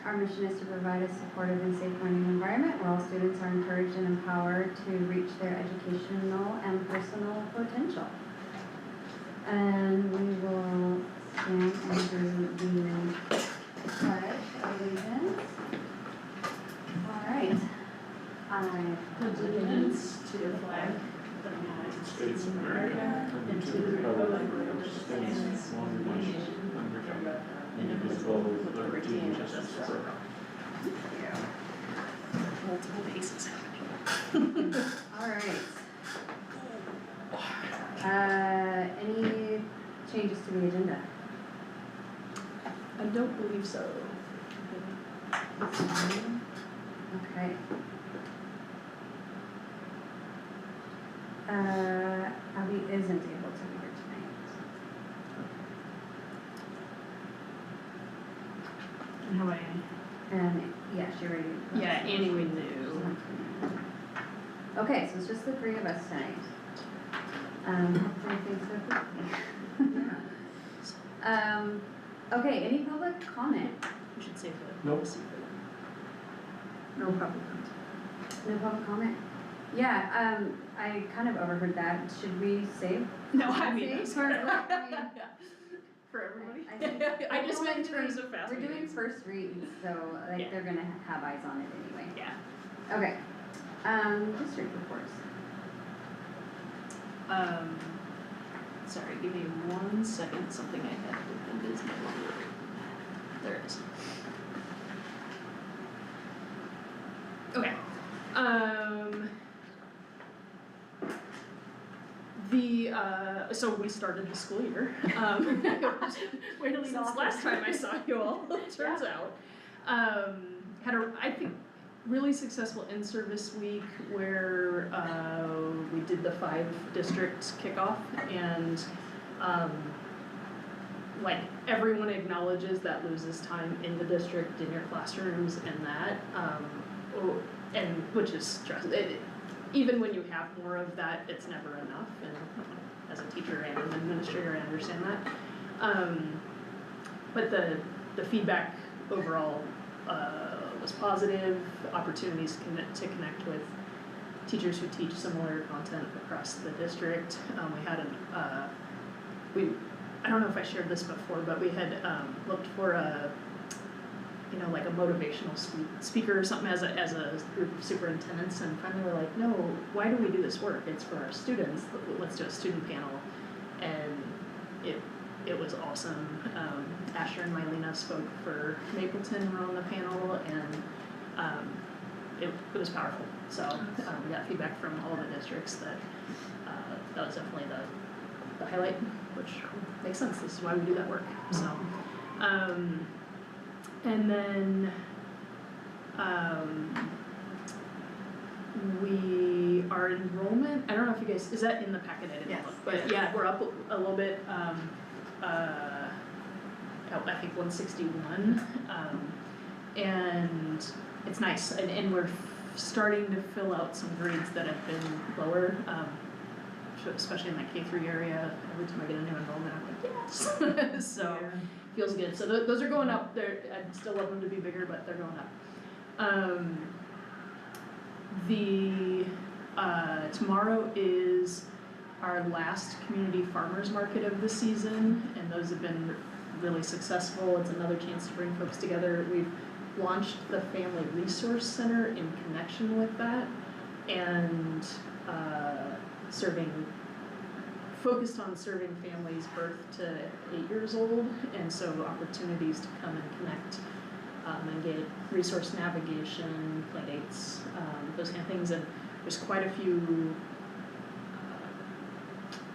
our mission is to provide a supportive and safe learning environment where all students are encouraged and empowered to reach their educational and personal potential. And we will stand and do the pledge of allegiance. All right. I pledge allegiance to the flag of the United States of America and to the republic for which it stands, one nation, under God, indivisible, with liberty and justice for all. Yeah. Multiple paces happening. All right. Any changes to the agenda? I don't believe so. Okay. Abby isn't able to be here tonight. And how about Annie? And yeah, she already. Yeah, Annie we knew. Okay, so it's just the three of us tonight. Hopefully things go quickly. Okay, any public comment? We should save the Nope. receipt for that. No public comment. No public comment? Yeah, I kind of overheard that. Should we save? No, I mean, Save that's for, like, I mean, for everybody. I think- I just meant in terms of fast we're doing meetings. first reads, so like Yeah. they're gonna have eyes on it anyway. Yeah. Okay. District reports. Sorry, give me 1 second, something I had opened is no longer. There it is. Okay. So we started the school year. Way to lead Since off. last time I saw you all, turns out. Had a, I think, really successful in-service week where we did the 5 district kickoff, and like everyone acknowledges that loses time in the district, in your classrooms, and that, and which is stressful. Even when you have more of that, it's never enough, and as a teacher and an administrator, I understand that. But the feedback overall was positive. Opportunities to connect with teachers who teach similar content across the district. We had I don't know if I shared this before, but we had looked for a like a motivational speaker or something as a group of superintendents, and finally we're like, no, why do we do this work? It's for our students. Let's do a student panel, and it was awesome. Asher and Mylena spoke for Mapleton, were on the panel, and it was powerful. So we got feedback from all the districts that that was definitely the highlight, which makes sense. This is why we do that work. So, and then our enrollment, I don't know if you guys, is that in the packet? I didn't look, but yeah, we're up a little bit. I think 161, and it's nice, and we're starting to fill out some grades that have been lower, especially in that K3 area. Every time I get a new enrollment, I'm like, yes. So feels good. So those are going up. I'd still love them to be bigger, but they're going up. Tomorrow is our last community farmers market of the season, and those have been really successful. It's another chance to bring folks together. We've launched the Family Resource Center in connection with that, and focused on serving families birth to 8 years old, and so opportunities to come and connect and get resource navigation, play dates, those kind of things. And there's quite a few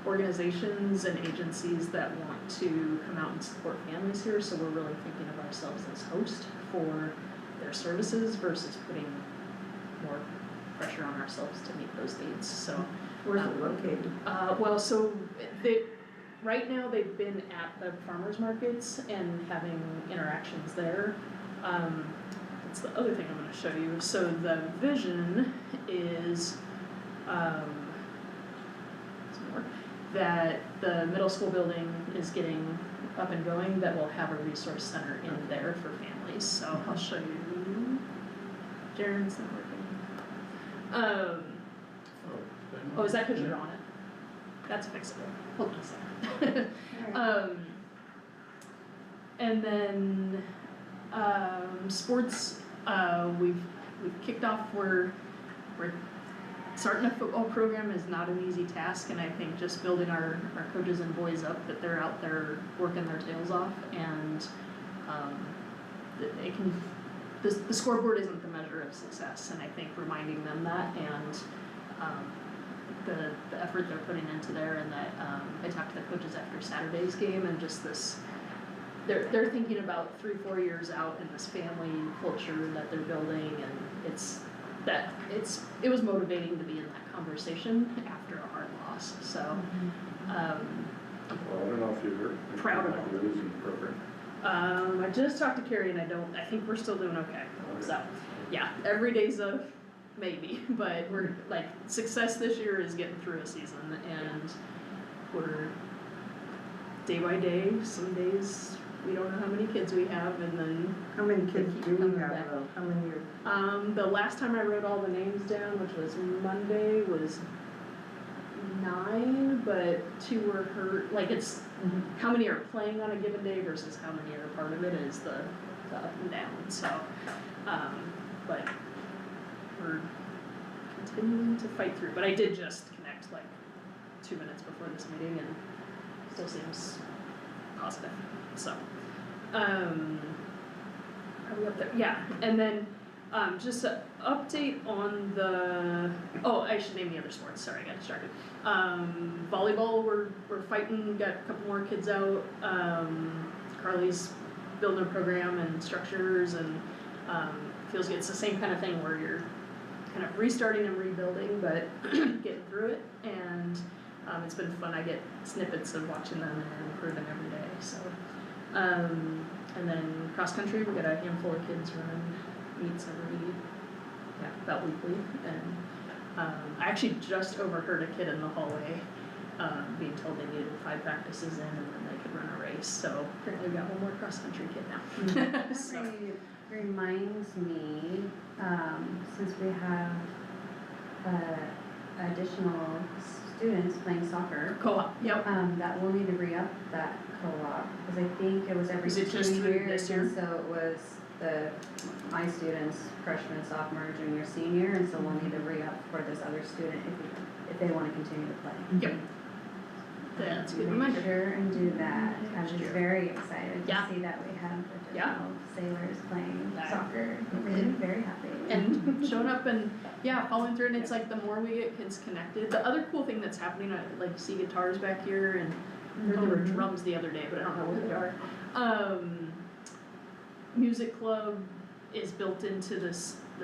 organizations and agencies that want to come out and support families here, so we're really thinking of ourselves as host for their services versus putting more pressure on ourselves to meet those needs. So where's it located? Well, so right now they've been at the farmers markets and having interactions there. That's the other thing I'm going to show you. So the vision is some more, that the middle school building is getting up and going that will have a resource center in there for families, so I'll show you. Jaren's not working. Oh, is that because you're on it? That's fixable. Hold on a second. And then sports, we've kicked off. We're starting a football program is not an easy task, and I think just building our coaches and boys up, that they're out there working their tails off, and it can. The scoreboard isn't the measure of success, and I think reminding them that, and the effort they're putting into there, and that I talked to the coaches after Saturday's game, and just this, they're thinking about 3-4 years out in this family culture that they're building, and it was motivating to be in that conversation after a hard loss. So, Well, I don't know if you've heard. Proud of it. You're losing the program. I just talked to Carrie, and I think we're still doing okay. So, yeah, every day's a maybe, but we're like, success this year is getting through a season, and we're day by day. Some days we don't know how many kids we have, and then How many kids keep do you coming have back. though? How many are? The last time I wrote all the names down, which was Monday, was 9, but 2 were hurt. Like, it's how many are playing on a given day versus how many are part of it is the up and down. So, but we're continuing to fight through. But I did just connect like 2 minutes before this meeting, and still seems positive. So, are we up there? Yeah, and then just an update on the. Oh, I should name the other sports. Sorry, I got distracted. Volleyball, we're fighting. Got a couple more kids out. Carly's building a program and structures, and feels it's the same kind of thing where you're kind of restarting and rebuilding, but getting through it. And it's been fun. I get snippets of watching them and improving every day. So, and then cross country, we got a handful of kids running meets about weekly. And I actually just overheard a kid in the hallway being told they needed 5 practices in, and then they could run a race. So apparently we got one more cross country kid now. That So. reminds me, since we have additional students playing soccer, Co-op, yep. that we'll need to re-up that co-op, because I think it was every Is it 2 just through years, this year? and so it was my students, freshman, sophomore, junior, senior, and so we'll need to re-up for this other student if they wanna continue to play. Yep. That's a good Make reminder. sure and do that. I was Next year. very excited to Yeah. see that we have Yeah. additional sailors playing Yeah. soccer. It made me very happy. And showing up and, yeah, following through, and it's like the more we get kids connected. The other cool thing that's happening, I like see guitars back here, and I heard there were drums the other day, but I don't know what they are. Music club is built into the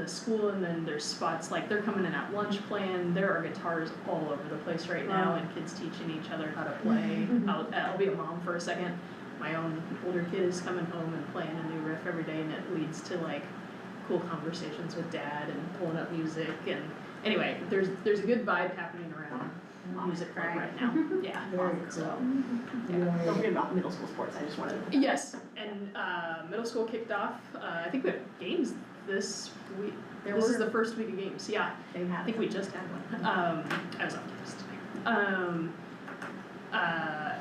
school, and then there's spots, like they're coming in at lunch playing. There are guitars all over the place right now, and kids teaching each other how to play. I'll be a mom for a second. My own older kid is coming home and playing a new riff every day, and it leads to like cool conversations with dad and pulling up music. And anyway, there's a good vibe happening around music club right now. Yeah. Very So, cool. yeah. Don't forget about middle school sports, I just wanted to. Yes, and middle school kicked off. I think we have games this week. This is the first week of games. Yeah, They I had think we just had one. I was on campus today.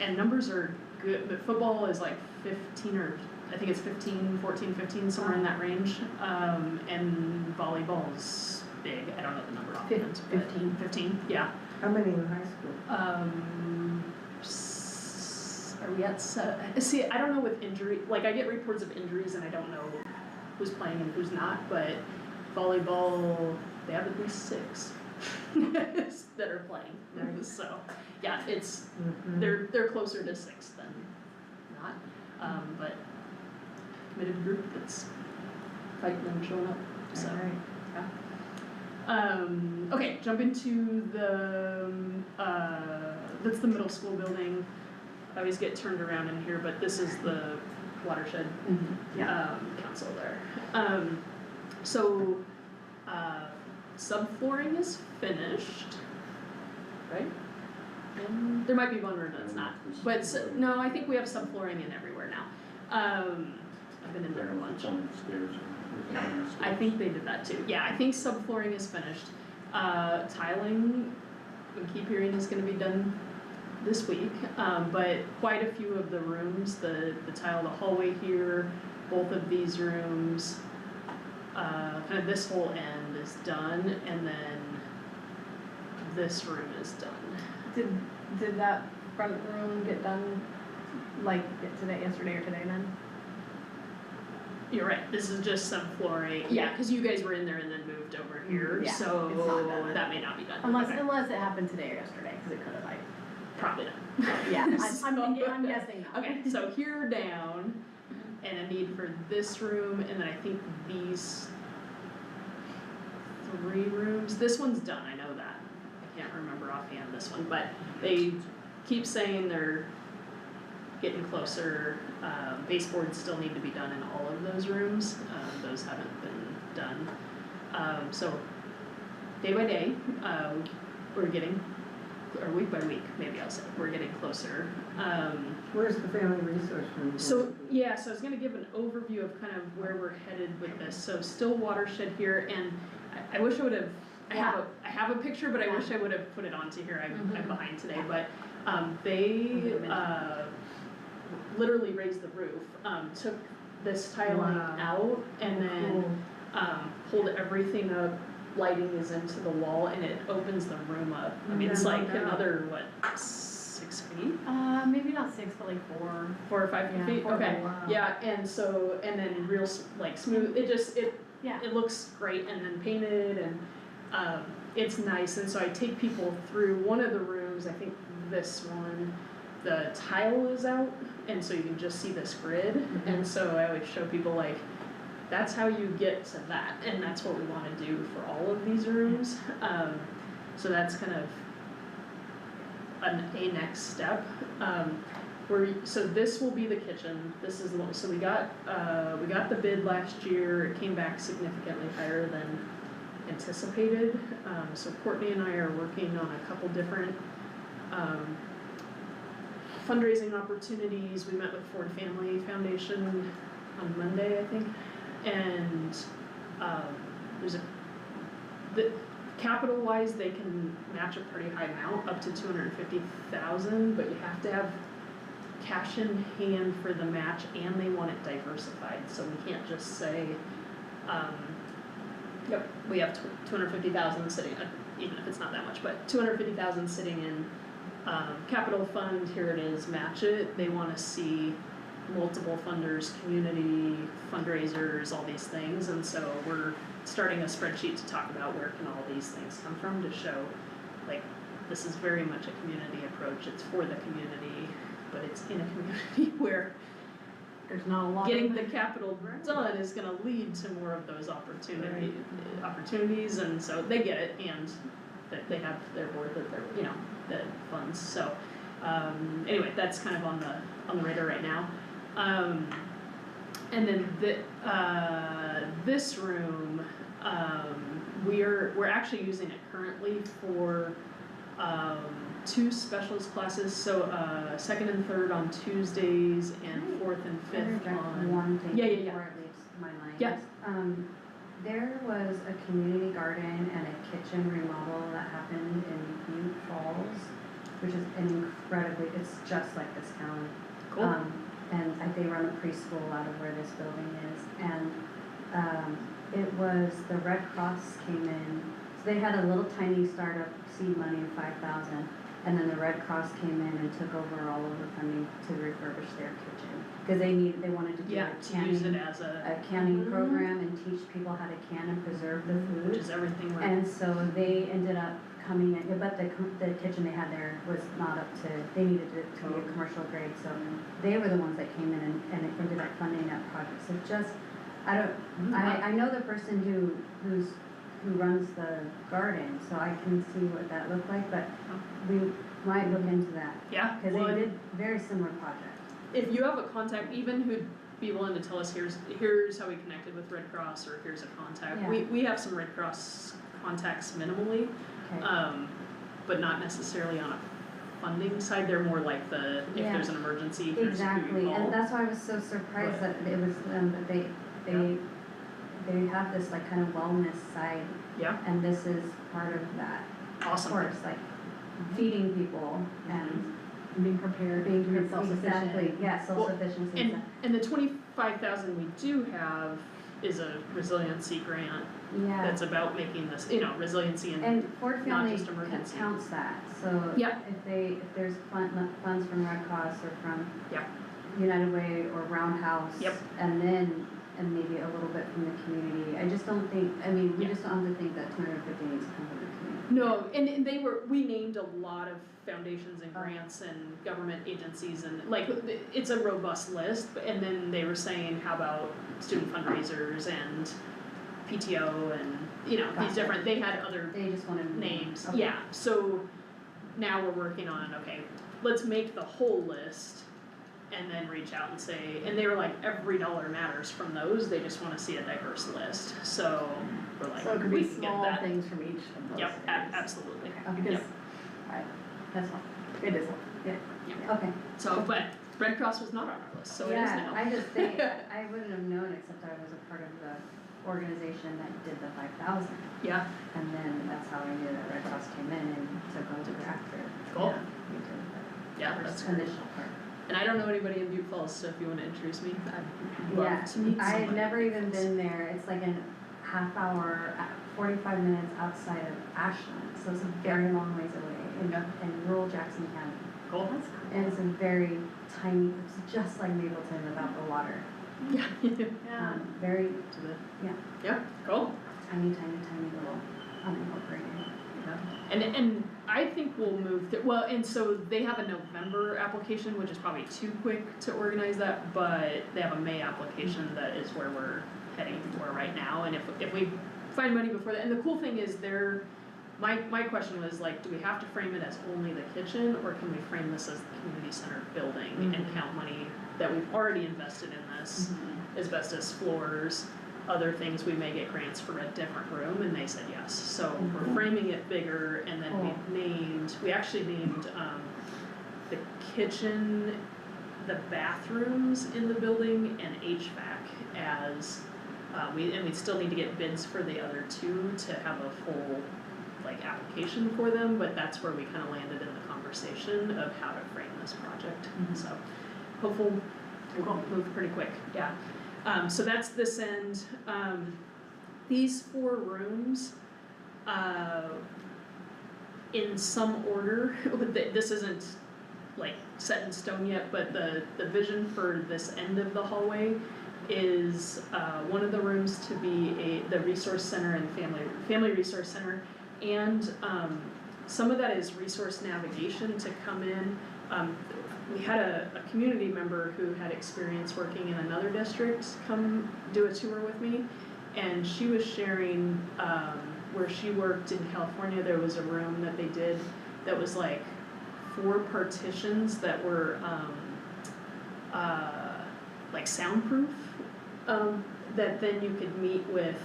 And numbers are good, but football is like 15 or I think it's 14, 15, somewhere in that range. And volleyball's big. I don't know the number offhand. 15, yeah. How many in high school? Are we at see, I don't know with injury, like I get reports of injuries and I don't know who's playing and who's not, but volleyball, they have at least 6 that are playing. Nice. So, yeah, it's, Mhm. they're closer to 6 than not, but committed group that's fighting and showing up, so. Alright. Okay, jump into the, that's the middle school building. I always get turned around in here, but this is the watershed, council there. So, subflooring is finished, right? there might be one room that's not, but no, I think we have subflooring in everywhere now. I've been in there a bunch. I think they did that too. Yeah, I think subflooring is finished. Tiling, we keep hearing is gonna be done this week, but quite a few of the rooms, the tile, the hallway here, both of these rooms, kind of this whole end is done, and then this room is done. Did that front room get done like yesterday or today then? You're right, this is just some flooring, yeah, cause you guys were in there and then moved over here, Yeah, so it's not done. that may not be done. Unless Okay. unless it happened today or yesterday, cause it could have like. Probably not. Yeah, I'm guessing not. Okay, so here down, and a need for this room, and then I think these 3 rooms, this one's done, I know that. I can't remember offhand this one, but they keep saying they're getting closer. Baseboards still need to be done in all of those rooms, those haven't been done. So day by day, we're getting, or week by week, maybe I'll say, we're getting closer. Where's the family resource room? So, yeah, so I was gonna give an overview of kind of where we're headed with this. So still watershed here, and I wish I would have, I have a picture, but I wish I would have put it onto here, I'm behind today, but, they, literally raised the roof, took this tiling out, and then, pulled everything up. Lighting is into the wall, and it opens the room up. I mean, it's like another, what, 6 feet? Maybe not 6, but like 4. 4 or 5 feet? Okay, yeah, and so, and then real, like, smooth, it looks great, and then painted, and, it's nice, and so I take people through one of the rooms, I think this one, the tile is out, and so you can just see this grid, and so I always show people like, that's how you get to that, and that's what we wanna do for all of these rooms. So that's kind of a next step. So this will be the kitchen, this is, so we got the bid last year, it came back significantly higher than anticipated. So Courtney and I are working on a couple different, fundraising opportunities. We met with Ford Family Foundation on Monday, I think, and there's capital-wise, they can match a pretty high amount, up to $250,000, but you have to have cash in hand for the match, and they want it diversified, so we can't just say, yep, we have $250,000 sitting, even if it's not that much, but $250,000 sitting in capital fund, here it is, match it. They wanna see multiple funders, community, fundraisers, all these things, and so we're starting a spreadsheet to talk about where can all these things come from to show, like, this is very much a community approach, it's for the community, but it's in a community where There's not a lot. getting the capital done is gonna lead to more of those opportunities, and so they get it, and that they have their board that they're, that funds, so, anyway, that's kind of on the radar right now. And then this room, we're actually using it currently for, 2 specialist classes, so, 2nd and 3rd on Tuesdays, and 4th and 5th on. One thing Yeah. before it leaves my mind. Yeah. There was a community garden and a kitchen remodel that happened in Butte Falls, which is it's just like this town. Cool. And they run a preschool out of where this building is, and, it was, the Red Cross came in, so they had a little tiny startup seed money of $5,000, and then the Red Cross came in and took over all of the funding to refurbish their kitchen, cause they wanted to do a to use it as a canning program and teach people how to can and preserve the food. which is everything we're. And so they ended up coming in, but the kitchen they had there was not up to, they needed it to be a commercial grade, so they were the ones that came in and it ended up funding that project. So just, I know the person who runs the garden, so I can see what that looked like, but we might look into that. Yeah, Cause they did very similar project. if you have a contact, even who'd be willing to tell us, here's how we connected with Red Cross, or here's a contact. Yeah. We have some Red Cross contacts minimally, Okay. but not necessarily on a funding side, they're more like the, if Yeah. there's an emergency, here's who you Exactly, call. and that's why I was so surprised that it was them, but they have this like kind of wellness side, Yeah, and this is part of that. awesome. Of course, like feeding people and Being prepared, being being self-sufficient. exactly, yeah, self-sufficiency. And the 25,000 we do have is a resiliency grant Yeah, that's about making this, resiliency and Ford not Family just emergency. counts that, so Yeah. if there's funds from Red Cross or from Yeah. United Way or Roundhouse. Yep. And maybe a little bit from the community, I just don't think, we Yeah. just don't have to think that 250 needs to come from the community. No, and we named a lot of foundations and Oh. grants and government agencies and it's a robust list, and then they were saying, how about student fundraisers and PTO and, these Gotcha. different, they had other They just wanted names, Okay. yeah, so now we're working on, okay, let's make the whole list and then reach out and say, and they were like, every dollar matters from those, they just wanna see a diverse list, so we're like, So it could we be can get small that. things from each of those Yep, areas. absolutely, Okay. Because, Yep. That's all, it is, okay. so, but Red Cross was not on our list, so it is now. Yeah, I just think, I wouldn't have known except I was a part of the organization that did the 5,000. Yeah, And then that's how I knew that Red Cross came in and took over after. Cool. We did yeah, the that's first great. initial part. And I don't know anybody in Butte Falls, so if you wanna introduce me, I'd love Yeah, to meet I somebody. had never even been there, it's like a half hour, 45 minutes outside of Ashland, so it's a very long ways away in, Yeah. in rural Jackson County. Cool. And it's a very tiny, it's just like Mapleton without the water. Yeah. yeah. Very To the, Yeah. Yeah, cool. tiny little unincorporated. Yeah. And I think we'll move, and so they have a November application, which is probably too quick to organize that, but they have a May application that is where we're heading for right now, and if we find money before that, and the cool thing is my question was like, do we have to frame it as only the kitchen, or can we frame this as the community center building and count money that we've already invested in this, asbestos floors, other things we may get grants for a different room, and they said yes. So we're framing it bigger, and then we actually named the kitchen, the bathrooms in the building, and HVAC as, we still need to get bids for the other two to have a full application for them, but that's where we kind of landed in the conversation of how to frame this project. So hopefully we'll move pretty quick, yeah. So that's this end. These 4 rooms, in some order, this isn't set in stone yet, but the vision for this end of the hallway is one of the rooms to be the resource center and family resource center, and some of that is resource navigation to come in. We had a community member who had experience working in another district come do a tour with me, and she was sharing where she worked in California. There was a room that they did that was 4 partitions that were soundproof, that then you could meet with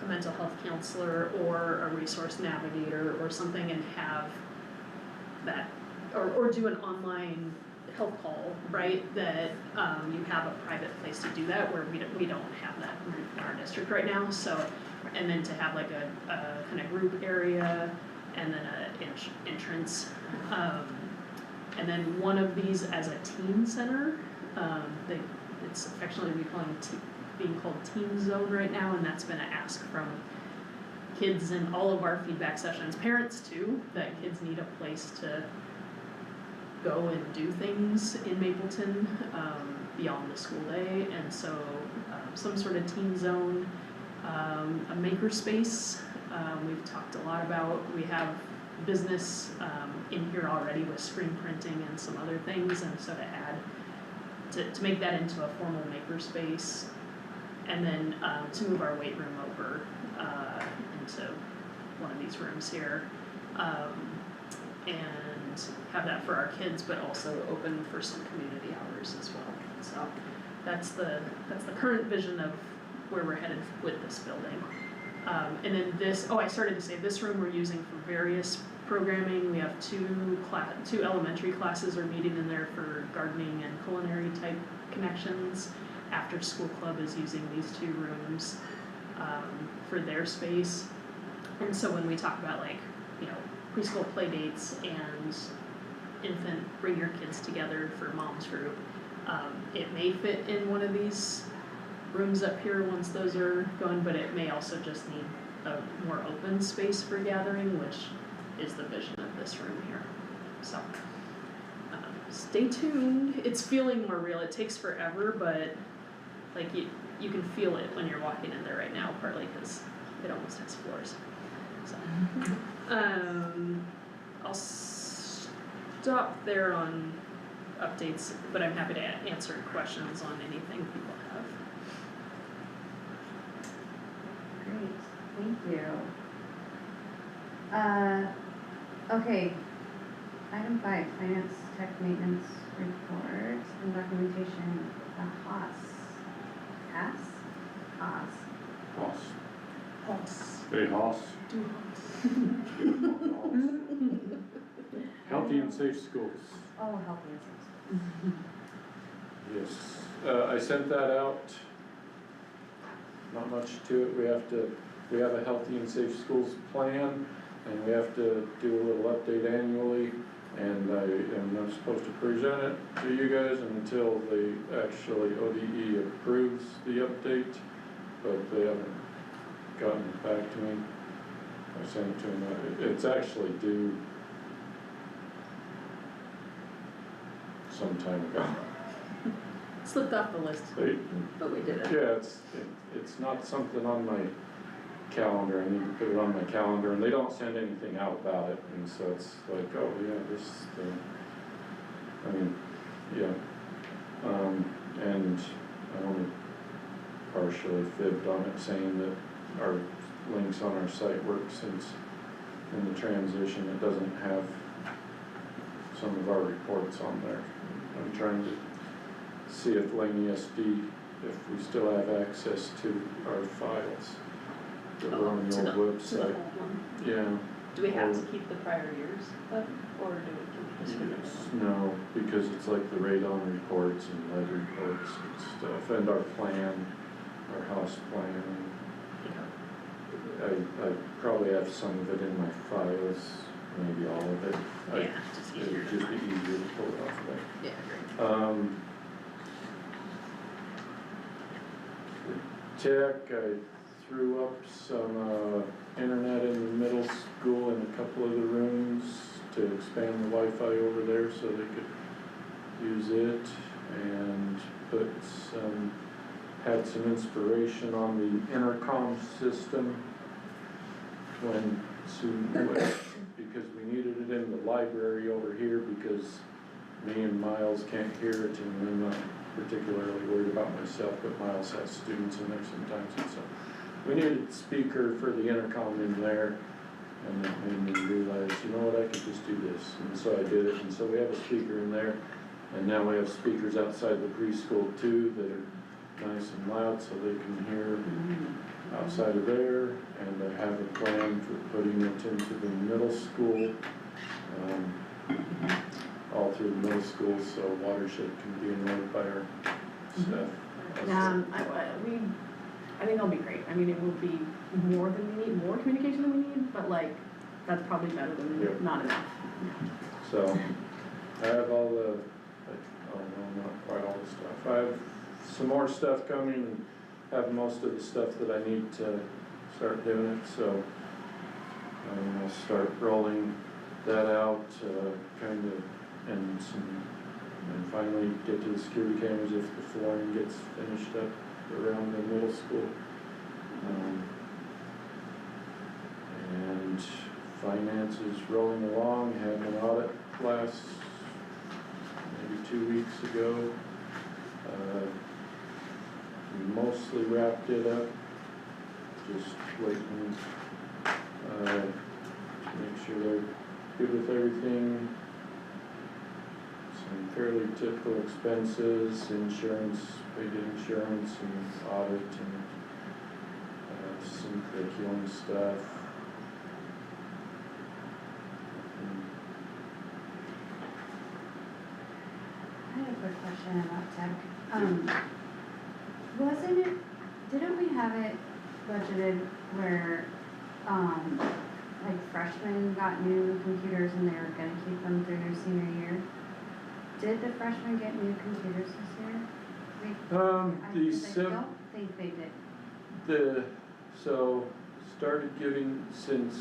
a mental health counselor or a resource navigator or something and have that, or do an online health call, right, that you have a private place to do that, where we don't have that in our district right now, so, and then to have a kind of group area and then a entrance, and then one of these as a teen center, it's affectionately being called Teen Zone right now, and that's been an ask from kids in all of our feedback sessions, parents too, that kids need a place to go and do things in Mapleton beyond the school day, and so some sort of teen zone, a maker space. We've talked a lot about, we have business in here already with screen printing and some other things, and so to add, to make that into a formal maker space, and then to move our weight room over into one of these rooms here, and have that for our kids, but also open for some community hours as well. So that's the current vision of where we're headed with this building. And then I started to say this room we're using for various programming. We have two elementary classes are meeting in there for gardening and culinary type connections. After school club is using these 2 rooms for their space. And so when we talk about like, you know, preschool play dates and infant bring your kids together for mom's group, it may fit in one of these rooms up here once those are going, but it may also just need a more open space for gathering, which is the vision of this room here. So stay tuned. It's feeling more real. It takes forever, but like you can feel it when you're walking in there right now, partly because it almost has floors. So I'll stop there on updates, but I'm happy to answer questions on anything people have. Great, thank you. Okay, item 5, finance tech maintenance report and documentation, Haas. Hey, Hoss. Healthy and safe schools. Oh, healthy and safe. Yes, I sent that out. Not much to it. We have a healthy and safe schools plan, and we have to do a little update annually. And I am not supposed to present it to you guys until they actually, ODE approves the update, but they haven't gotten back to me. I sent it to them. It's actually due some time ago. Slipped off the list, but we did it. Yeah, it's not something on my calendar. I need to put it on my calendar, and they don't send anything out about it, and so it's like, oh yeah, this thing. I mean, yeah. And I only partially fibbed on it, saying that our links on our site work since in the transition it doesn't have some of our reports on there. I'm trying to see if Lane ESD, if we still have access to our files that were on the old To the website. old one. Yeah. Do we have to keep the prior years up, or do we just remove them? No, because it's like the radon reports and lead reports and stuff, and our plan, our house plan. I probably have some of it in my files, maybe all of it. Yeah, just It easier. would just be easier to pull it off of there. Yeah, great. Tech, I threw up some internet in the middle school in a couple of the rooms to expand the Wi-Fi over there so they could use it, and had some inspiration on the intercom system when Sue left, because we needed it in the library over here because me and Miles can't hear it, and I'm not particularly worried about myself, but Miles has students in there sometimes, and so we needed a speaker for the intercom in there, and it made me realize, you know what, I could just do this, and so I did it, and so we have a speaker in there, and now we have speakers outside the preschool too that are nice and loud so they can hear outside of there, and I have a plan for putting it into the middle school, all through the middle school, so Watershed can be annoyed by our staff. I think that'll be great. I mean, it will be more than we need, more communication than we need, but like, that's probably better than Yep. not enough. So, I have all the, oh no, not quite all the stuff. I have some more stuff coming, and have most of the stuff that I need to start doing it, so I'll start rolling that out, and finally get to the security cameras if the flooring gets finished up around the middle school. And finance is rolling along, had an audit class maybe 2 weeks ago. We mostly wrapped it up, just waiting to make sure they're good with everything. Some fairly typical expenses, insurance, paid insurance and audit, and some curriculum stuff. quick question about tech. Wasn't it, didn't we have it budgeted where, like freshmen got new computers and they were gonna keep them through their senior year? Did the freshmen get new computers this year? I don't think they did. So started giving since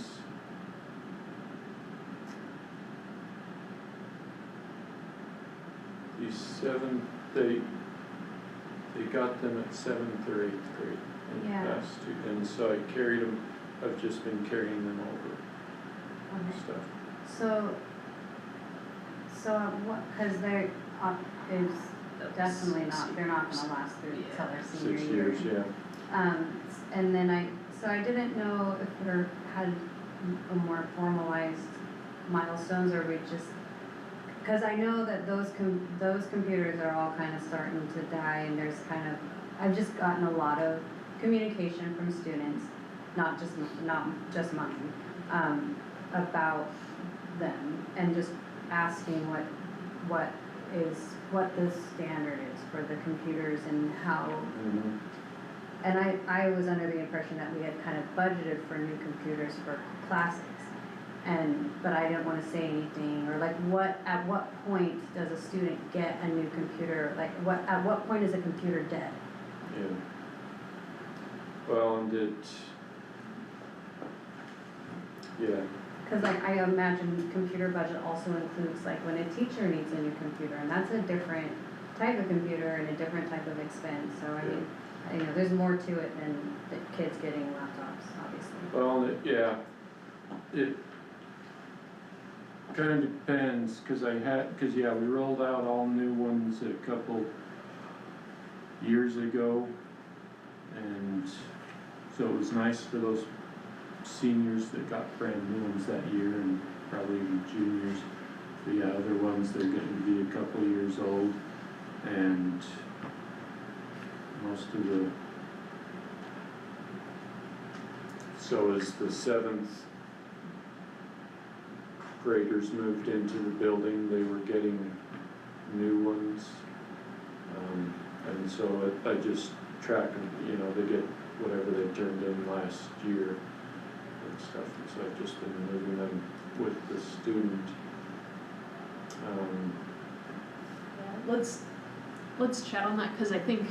the seventh, they got them at 7th or 8th grade in the Yeah. past two, and so I carried them, I've just been carrying them over and Okay. stuff. So what, cause they're, is definitely not, they're not gonna last through Yeah. till their senior 6 year. years, yeah. And then I didn't know if there had a more formalized milestones, or we just, cause I know that those computers are all kind of starting to die, and there's kind of, I've just gotten a lot of communication from students, not just mine, about them, and just asking what the standard is for the computers and how. Mhm. And I was under the impression that we had kind of budgeted for new computers for classics, but I didn't wanna say anything, or like at what point does a student get a new computer, like at what point is a computer dead? Yeah. Well, yeah, Cause like I imagine computer budget also includes like when a teacher needs a new computer, and that's a different type of computer and a different type of expense, so I mean, you know, there's more to it than the kids getting laptops, obviously. well, it kinda depends, cause we rolled out all new ones a couple years ago. And so it was nice for those seniors that got brand new ones that year, and probably even juniors. But yeah, other ones, they're getting to be a couple years old, and most of the, so as the 7th graders moved into the building, they were getting new ones. And so I just track them, you know, they get whatever they turned in last year and stuff, and so I've just been moving them with the student. Yeah, let's chat on that, cause I think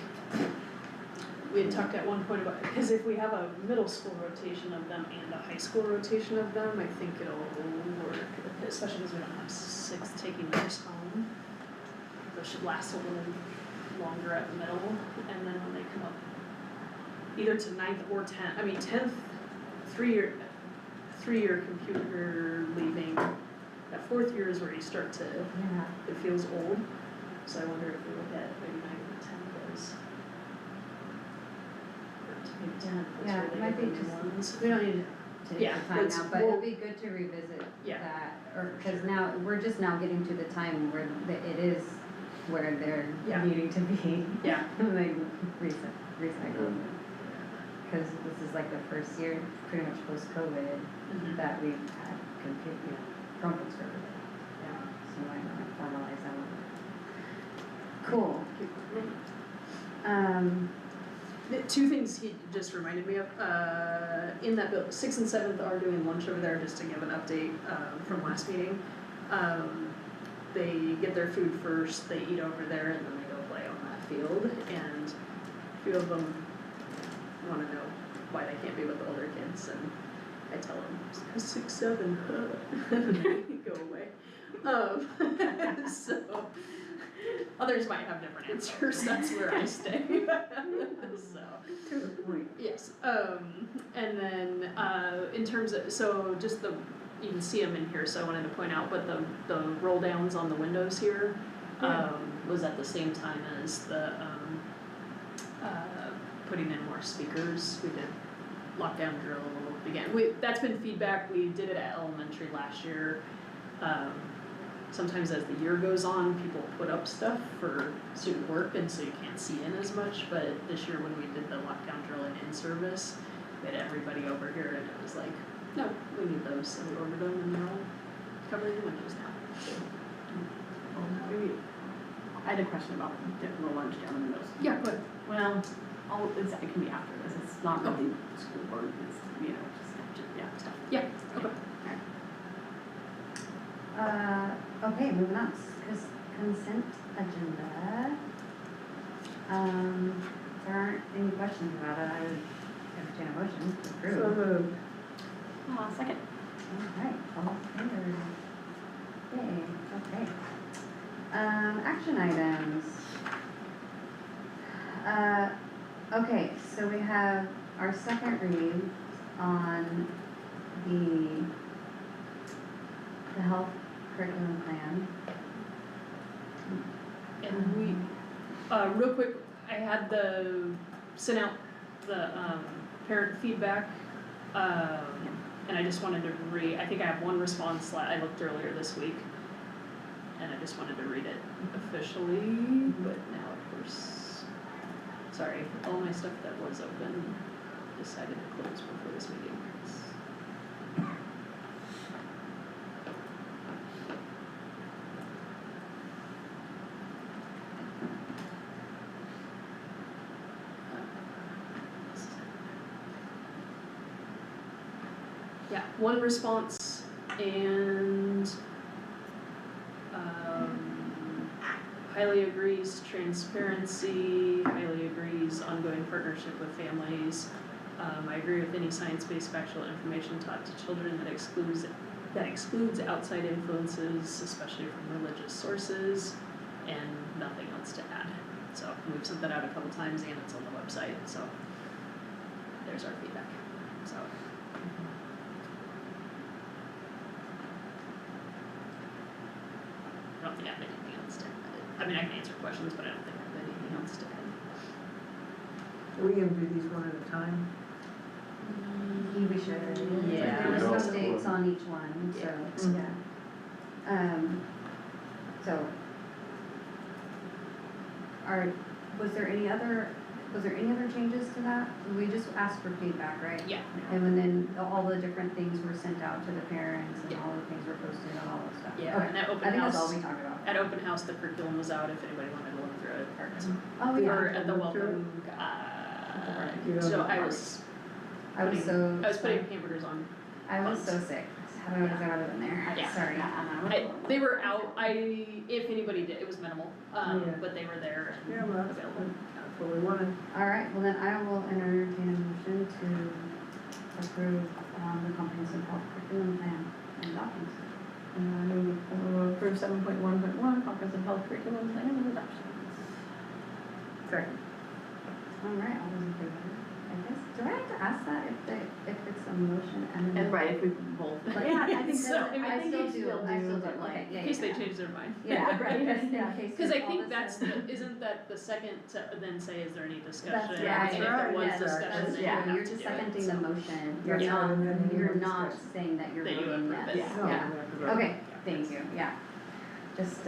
we had talked at one point about, cause if we have a middle school rotation of them and a high school rotation of them, I think it'll work, especially because we don't have 6 taking theirs home. Those should last a little longer at the middle, and then when they come up either to 9th or 10th, I mean 10th, 3-year computer leaving, that 4th year is where you start to, Yeah. it feels old, so I wonder if we look at maybe 9th or 10th as, or maybe 10th, Yeah, that's it where might they be get the just, new ones. we don't need to take Yeah, the time let's- now, but we'll- it'd be good to revisit Yeah. that, cause now, we're just now getting to the time where it is where they're Yeah. needing to be, Yeah, like, recycled. Cause this is like the first year, pretty much post-COVID, mhm, that we've had Chromebooks for everybody. yeah. So why not formalize that one? Cool. The 2 things he just reminded me of, in that bill, 6th and 7th are doing lunch over there, just to give an update, from last meeting. They get their food first, they eat over there, and then they go play on that field, and a few of them wanna know why they can't be with the older kids, and I tell them, 'cause 6, 7, and they go away. So, others might have different answers, that's where I stay, so. To the point. Yes, and then, in terms of, so just you can see them in here, so I wanted to point out, but the roll downs on the windows here, was at the same time as the, putting in more speakers. We did lockdown drill again. That's been feedback, we did it at elementary last year. Sometimes as the year goes on, people put up stuff for student work, and so you can't see in as much, but this year when we did the lockdown drill and in-service, we had everybody over here, and it was like, no, we need those, so we ordered them, and they're all covering the windows now, so. Great. I had a question about dipping the lunch down in the middle school. Yeah, good. Well, it can be after this, it's not really the school board, it's, just, yeah, stuff. Yeah, okay. Okay, moving on, consent agenda. If there aren't any questions about it, I would entertain a motion to So approve. moved. Second. Alright, all in favor? Yay, okay. Action items. Okay, so we have our second read on the health curriculum plan. And we, real quick, I had sent out the, parent feedback, and I just wanted to I think I have one response, I looked earlier this week, and I just wanted to read it officially, but now of course, sorry, all my stuff that was open decided to close before this meeting. Yeah, one response and highly agrees transparency, highly agrees ongoing partnership with families. I agree with any science-based factual information taught to children that excludes outside influences, especially from religious sources, and nothing else to add. So we've sent that out a couple times and it's on the website, so there's our feedback, so. I don't think I have anything else to add. I mean, I can answer questions, but I don't think I have anything else to add. Are we gonna do these one at a time? We should. Yeah. There was Yeah. some dates on each one, so, Yeah. yeah. So. Was there any other changes to that? We just asked for feedback, right? Yeah. And then all the different things were sent out to the parents and Yeah. all the things were posted and all that stuff. Yeah, Okay. and at I open think that's all house, we talked about. at open house, the curriculum was out if anybody wanted to look through it. Oh, Or yeah. at the Look through it? welcome, You don't so know. I was putting hamburgers on. I was so sick. How did I have been there? Yeah. Sorry. They were out, if anybody did, it was minimal, Yeah. but they were there and Yeah, well, that's available. that's what we wanted. All right, well then I will entertain a motion to approve the comprehensive health curriculum plan and documents. And I move approve 7.1.1 comprehensive health curriculum plan and adoptions. Second. All right, all those in favor? I guess, do I have to ask that if it's a motion and then? And right, if we both. Like, Yeah, I think So, so, I still do, but like, okay, yeah, In case they yeah. change their mind. Yeah, right, Yeah. in case Cause I all think of a that's sudden- isn't that the second to then say, is there any discussion? That's yeah, And if right, there was yes, discussion, that's then you yeah. have true, to you're do just it, seconding so. the motion, you're That's not, right, and then you you're want not discussion. saying that you're That you voting approve yes, it. No, we yeah, have to vote. okay, thank you, yeah. Just,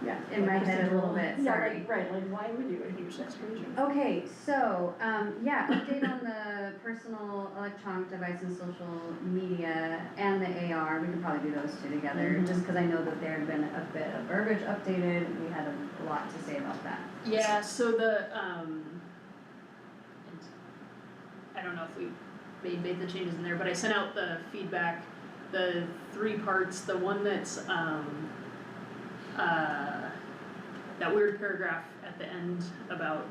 yeah. in my head a little bit, Yeah, sorry. right, like why would you, a huge exclusion? Okay, so, yeah, update on the personal electronic device and social media and the AR, we could probably do those two together, Mhm. just cause I know that there had been a bit of verbiage updated, we had a lot to say about that. Yeah, so and I don't know if we made the changes in there, but I sent out the feedback, the 3 parts, the one that's, that weird paragraph at the end about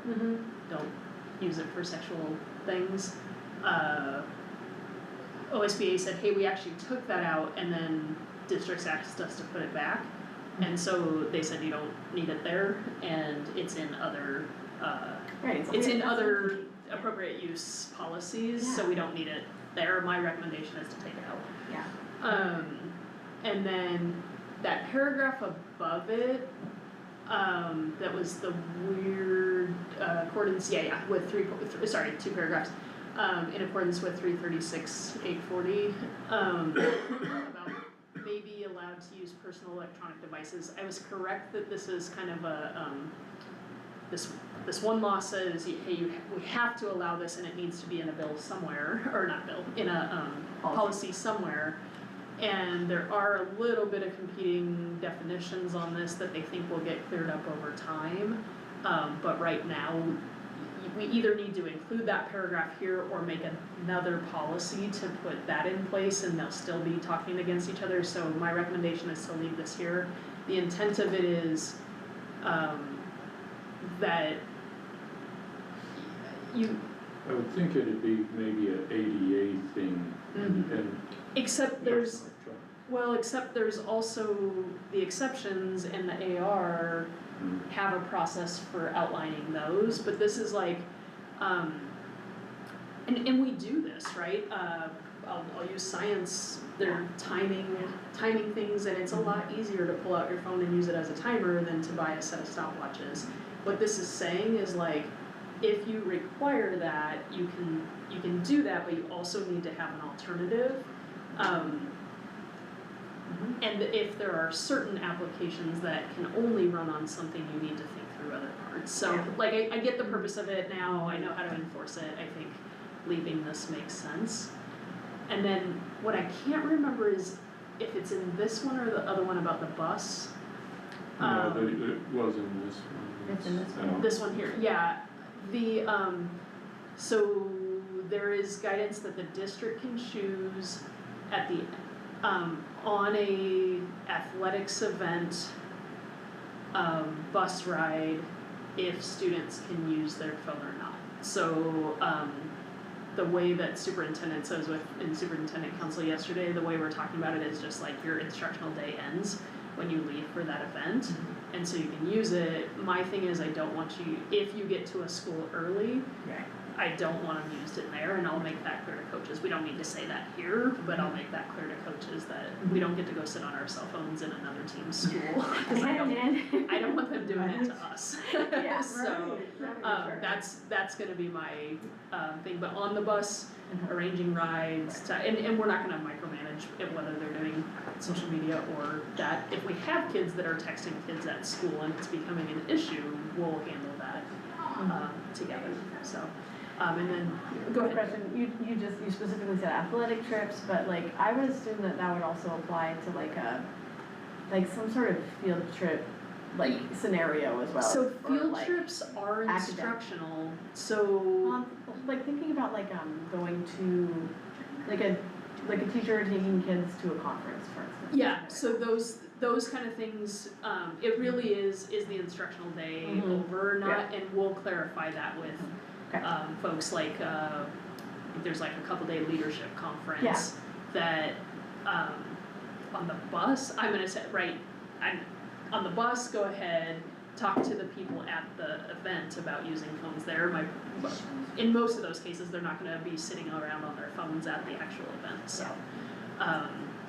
don't use it for sexual things. OSBA said, hey, we actually took that out and then districts asked us to put it back. And so they said you don't need it there and it's in other, Right, it's in other appropriate use policies, so Yeah. we don't need it there. My recommendation is to take it out. Yeah. And then that paragraph above it, that was the weird, accordance, with 2 paragraphs. In accordance with 336-840, about may be allowed to use personal electronic devices. I was correct that this is kind of a, this one law says, hey, we have to allow this and it needs to be in a bill somewhere, or not bill, in a, policy somewhere. And there are a little bit of competing definitions on this that they think will get cleared up over time. But right now, we either need to include that paragraph here or make another policy to put that in place, and they'll still be talking against each other. So my recommendation is to leave this here. The intent of it is that you, I would think it'd be maybe an ADA thing and. except there's also the exceptions, and the AR have a process for outlining those, but this is like, and we do this, right? I'll use science, they're timing things, and it's a lot easier to pull out your phone and use it as a timer than to buy a set of stopwatches. What this is saying is like, if you require that, you can do that, but you also need to have an alternative. And if there are certain applications that can only run on something, you need to think through other parts. So, like, I get the purpose of it now, I know how to enforce it, I think leaving this makes sense. And then, what I can't remember is if it's in this one or the other one about the bus. No, it was in this one. It's in this one. This one here, yeah. So there is guidance that the district can choose at the, on a athletics event, bus ride, if students can use their phone or not. So, the way that superintendent says in superintendent council yesterday, the way we're talking about it is just like your instructional day ends when you leave for that event. And so you can use it. My thing is I don't want you, if you get to a school early, I don't want them used in there, and I'll make that clear to coaches. We don't need to say that here, but I'll make that clear to coaches that we don't get to go sit on our cell phones in another team's school. Cause I don't want them doing it to us. Yeah, So, that's gonna be my, thing, but on the bus, arranging rides, and we're not gonna micromanage whether they're doing social media or that. If we have kids that are texting kids at school and it's becoming an issue, we'll handle that, together, so. And then, go ahead. Question, you specifically said athletic trips, but like, I would assume that would also apply to like some sort of field trip, like scenario as well. So or, field like, trips are academic. instructional, so. Like thinking about like, going to, like a teacher taking kids to a conference, for instance. Yeah, so those kind of things, it really is the instructional day over, not, and we'll clarify that with folks like, there's like a couple day leadership conference that, on the bus, I'm gonna say, on the bus, go ahead, talk to the people at the event about using phones there. In most of those cases, they're not gonna be sitting around on their phones at the actual event, so.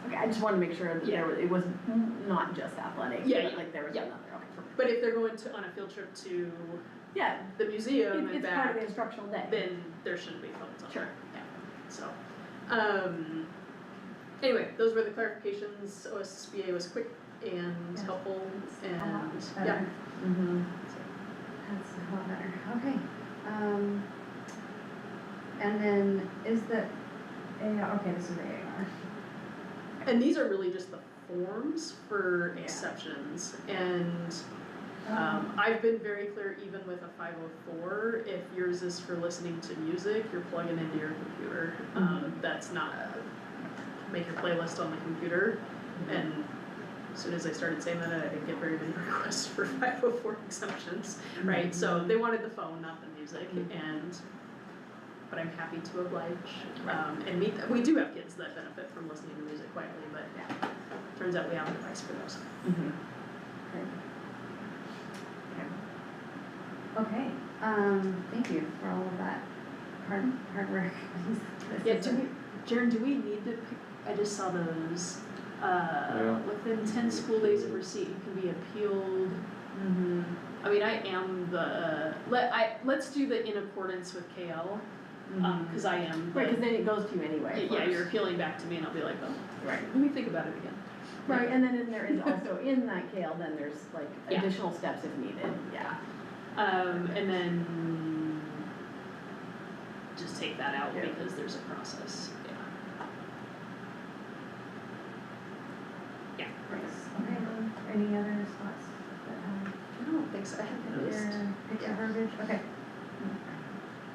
Okay, I just wanted to make sure that it was not just athletic, but like there was another, But if they're going on a field trip to the museum and it's back, part of the instructional day. then there shouldn't be phones on Sure. there. Yeah. So, anyway, those were the clarifications. OSBA was quick and helpful, and Better. That's a lot better, okay. And then is the AR, okay, this is the AR. And these are really just the forms for exceptions, and I've been very clear, even with a 504, if yours is for listening to music, you're plugging into your computer. That's not make your playlist on the computer, and as soon as I started saying that, I didn't get very many requests for 504 exemptions, right? So they wanted the phone, not the music, but I'm happy to oblige, and we do have kids that benefit from listening to music quietly, but turns out we have a device for those. Okay, thank you for all of that hard work. Jaren, do we need to pick, I just saw those, within 10 school days of receipt, it can be appealed. I mean, I am let's do the in accordance with KL, cause I am. Right, cause then it goes to you anyway. Yeah, you're appealing back to me and I'll be like, oh, let me think about it again. Right, and then there is also in that KL, then there's like additional steps if needed, and then just take that out because there's a process, Yeah. Nice. Okay, any other spots that I don't think so, I have have noticed. your picture verbiage? Okay.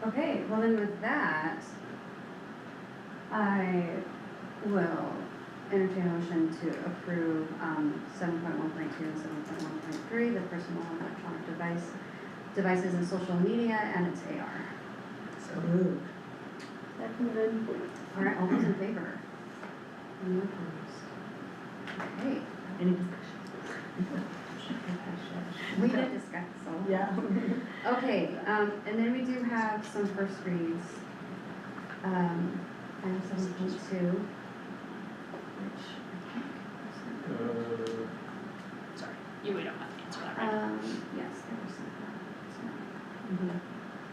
Okay, well then with that, I will entertain a motion to approve, 7.1.2 and 7.1.3, the personal and electronic devices and social media and its AR. So moved. Seconded. All right, all those in favor? Any opposed? Okay. Any discussion? We did discuss, so. Yeah. Okay, and then we do have some first reads. Item 7.2, which I think Sorry, you don't have to answer that, was, right? yes, there was some, Mhm.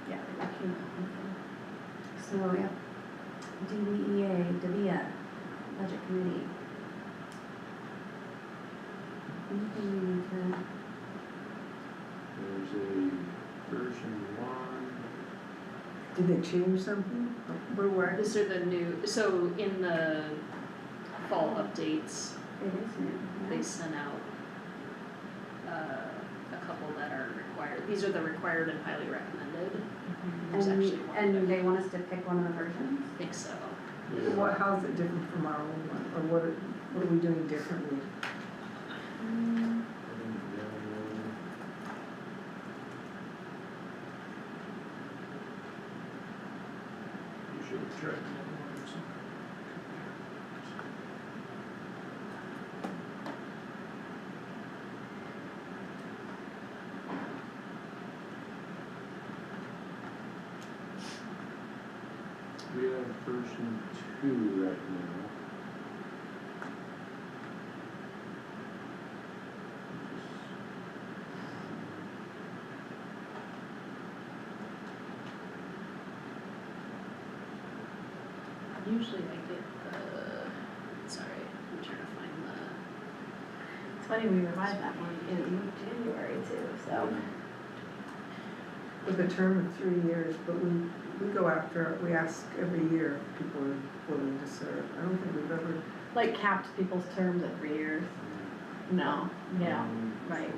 Yeah, they came so, yeah. DBEA, DBA, Budget Committee. Anything we need to, There's a version 1. Did they change something? Where were I? These are the new, so in the fall updates, it is new, they yeah. sent out a couple that are required. These are the required and highly recommended. There's actually one And that they want us to pick one of the versions? I think so. What, how is it different from our old one, or what are we doing differently? You should have tried that one. We have version 2 right now. Usually I get sorry, I'm trying to find It's funny, we revised that one in January too, so. With a term of 3 years, but we go after, we ask every year if people are willing to serve. I don't think we've ever, Like capped people's terms at 3 years. No, yeah, right.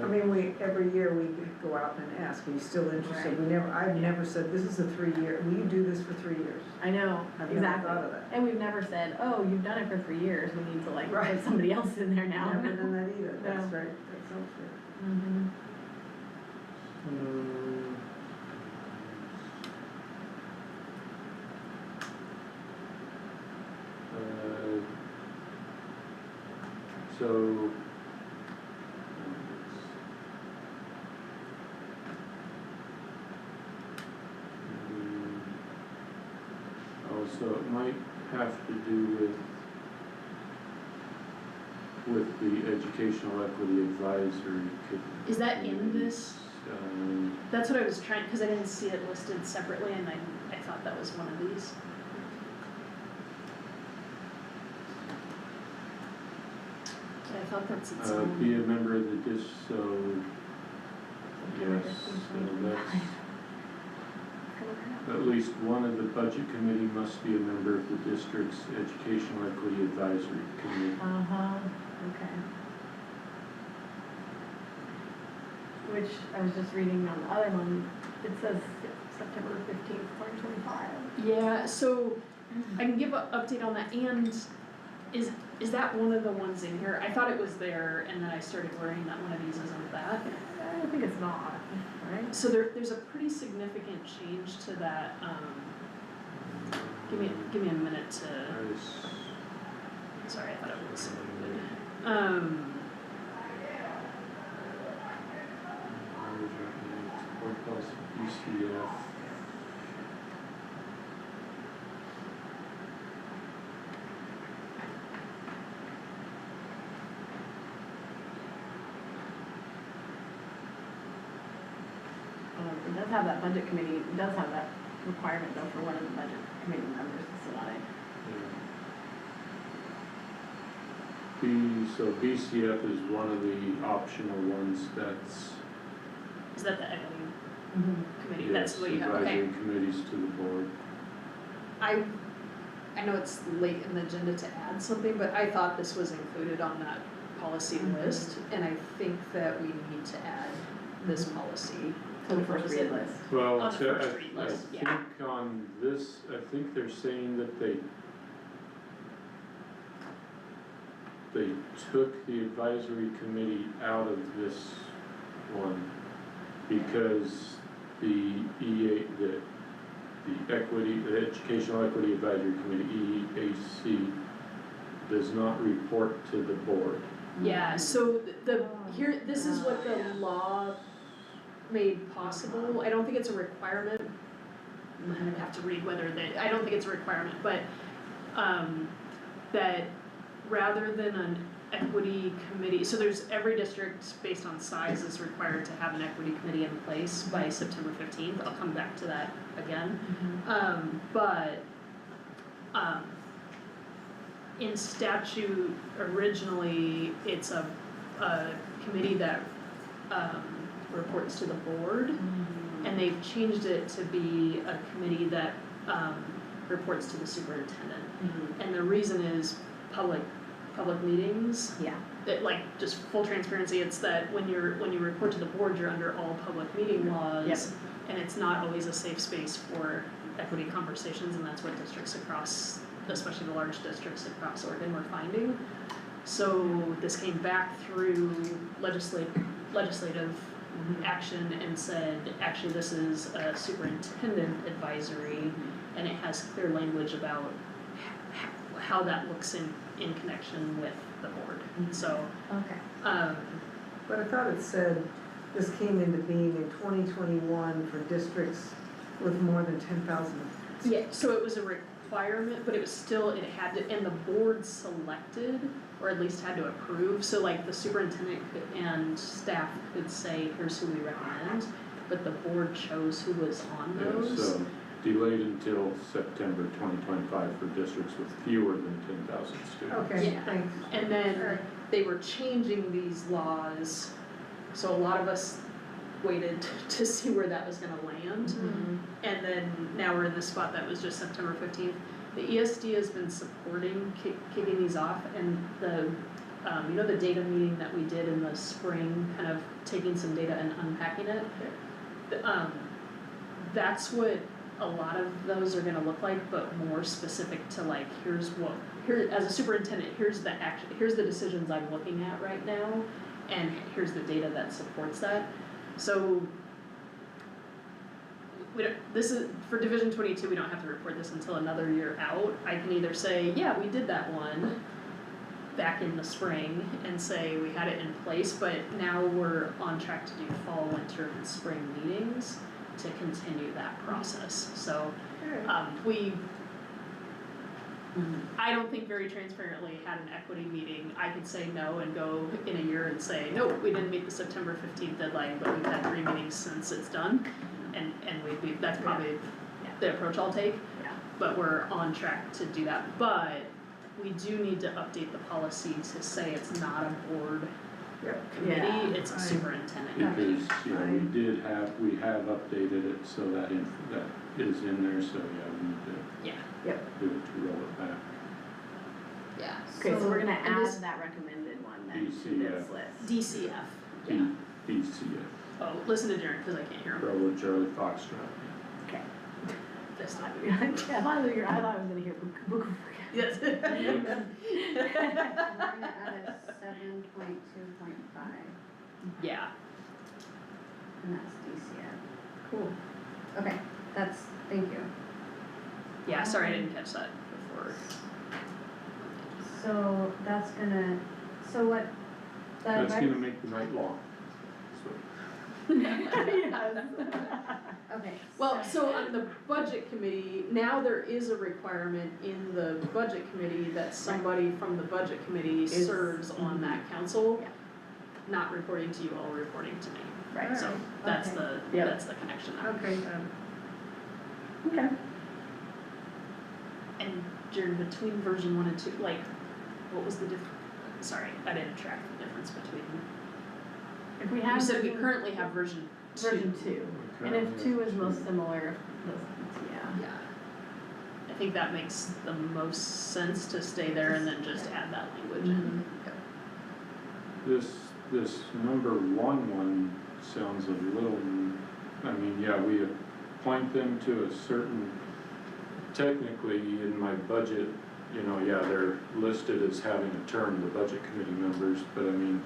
I mean, every year we go out and ask, are you still interested? Right. We never, I've never said, this is a 3-year, will you do this for 3 years? I know, I've never exactly. thought of that. And we've never said, oh, you've done it for 3 years, we need to like Right. put somebody else in there now. Never done that either, that's No. right, that's so true. Mhm. So, so it might have to do with the Educational Equity Advisory. Is that in this? Um, That's what I was trying, because I didn't see it listed separately and I thought that was one of these. I thought that's its own. be a member of the so, yes, so that's, at least one of the Budget Committee must be a member of the district's Educational Equity Advisory Committee. Uh-huh, okay. Which, I was just reading on the other one, it says September 15th, 2025. Yeah, so I can give an update on that, and is that one of the ones in here? I thought it was there, and then I started worrying that one of these isn't that. I think it's not, right? So there's a pretty significant change to that, give me a minute to, sorry, I thought it was included. UCF. It does have that budget committee, it does have that requirement though for one of the budget committee members to sit on it. So BCF is one of the optional ones that's, Is that the equity committee? yes, That's what you have, okay. advisory committees to the board. I I know it's late in the agenda to add something, but I thought this was included on that policy list, and I think that we need to add this policy. To the first read list. Well, On the first read I list, think yeah. on this, I think they're saying that they took the advisory committee out of this one because the the Educational Equity Advisory Committee, EAC, does not report to the board. Yeah, so this is what the law made possible. I don't think it's a requirement. I'm gonna have to read I don't think it's a requirement, but, that rather than an equity committee, so there's every district based on size is required to have an equity committee in place by September 15th. I'll come back to that again. In statute, originally, it's a committee that, reports to the board, and they've changed it to be a committee that, reports to the superintendent. And the reason is public meetings. Yeah. That, like, just full transparency, it's that when you report to the board, you're under all public meeting laws. Yep. And it's not always a safe space for equity conversations, and that's what districts across, especially the large districts across Oregon, were finding. So this came back through legislative action and said, actually, this is a superintendent advisory, and it has clear language about how that looks in connection with the board. So, Okay. But I thought it said this came into being in 2021 for districts with more than 10,000. yeah, so it was a requirement, but it was still, it had to, and the board selected, or at least had to approve, so like the superintendent and staff could say, here's who we recommend, but the board chose who was on those. So delayed until September 2025 for districts with fewer than 10,000 students. Okay, Yeah. thanks. And then they were changing these laws, so a lot of us waited to see where that was gonna land. And then now we're in the spot that was just September 15th. The ESD has been supporting kicking these off, and the, the data meeting that we did in the spring, kind of taking some data and unpacking it. That's what a lot of those are gonna look like, but more specific to like, here, as a superintendent, here's the decisions I'm looking at right now, and here's the data that supports that. So, this is, for Division 22, we don't have to report this until another year out. I can either say, yeah, we did that one back in the spring, and say we had it in place, but now we're on track to do fall, winter, and spring meetings to continue that process. So, I don't think very transparently had an equity meeting. I could say no and go in a year and say, nope, we didn't meet the September 15th deadline, but we've had 3 meetings since it's done. And that's probably the approach I'll take. Yeah. But we're on track to do that. But we do need to update the policy to say it's not a board committee, Yeah. it's a Right. superintendent Because, committee. we have updated it so that that is in there, so we need to Yeah, do it to roll it back. yeah. Okay, so we're gonna and add this- that recommended one then to DCF. this list. DCF, yeah. DCF, Oh, listen to Jaren, cause I can't hear him. Bravo Charlie Foxtrot. Okay. This I time. thought I was gonna hear buku. Yes. We're gonna add a 7.2.5, Yeah, and that's DCF. cool. Okay, thank you. Yeah, sorry, I didn't catch that before. So that's gonna, so what, the That's advice- gonna make the night long. So, Okay. Well, so on the budget committee, now there is a requirement in the budget committee that somebody from the budget committee serves on that council. Yeah. Not reporting to you all, reporting to me. Right. So that's Okay. Yep. that's the connection there. Okay, Okay. And during between version 1 and 2, like, what was the sorry, I didn't track the difference between. If we You have said we version- currently have version 2. version 2, and if 2 is most similar, yeah. Yeah. think that makes the most sense to stay there and then just add that language in. This number one sounds a little, I mean, yeah, we appoint them to a certain, technically in my budget, you know, yeah, they're listed as having a term, the budget committee members, but I mean,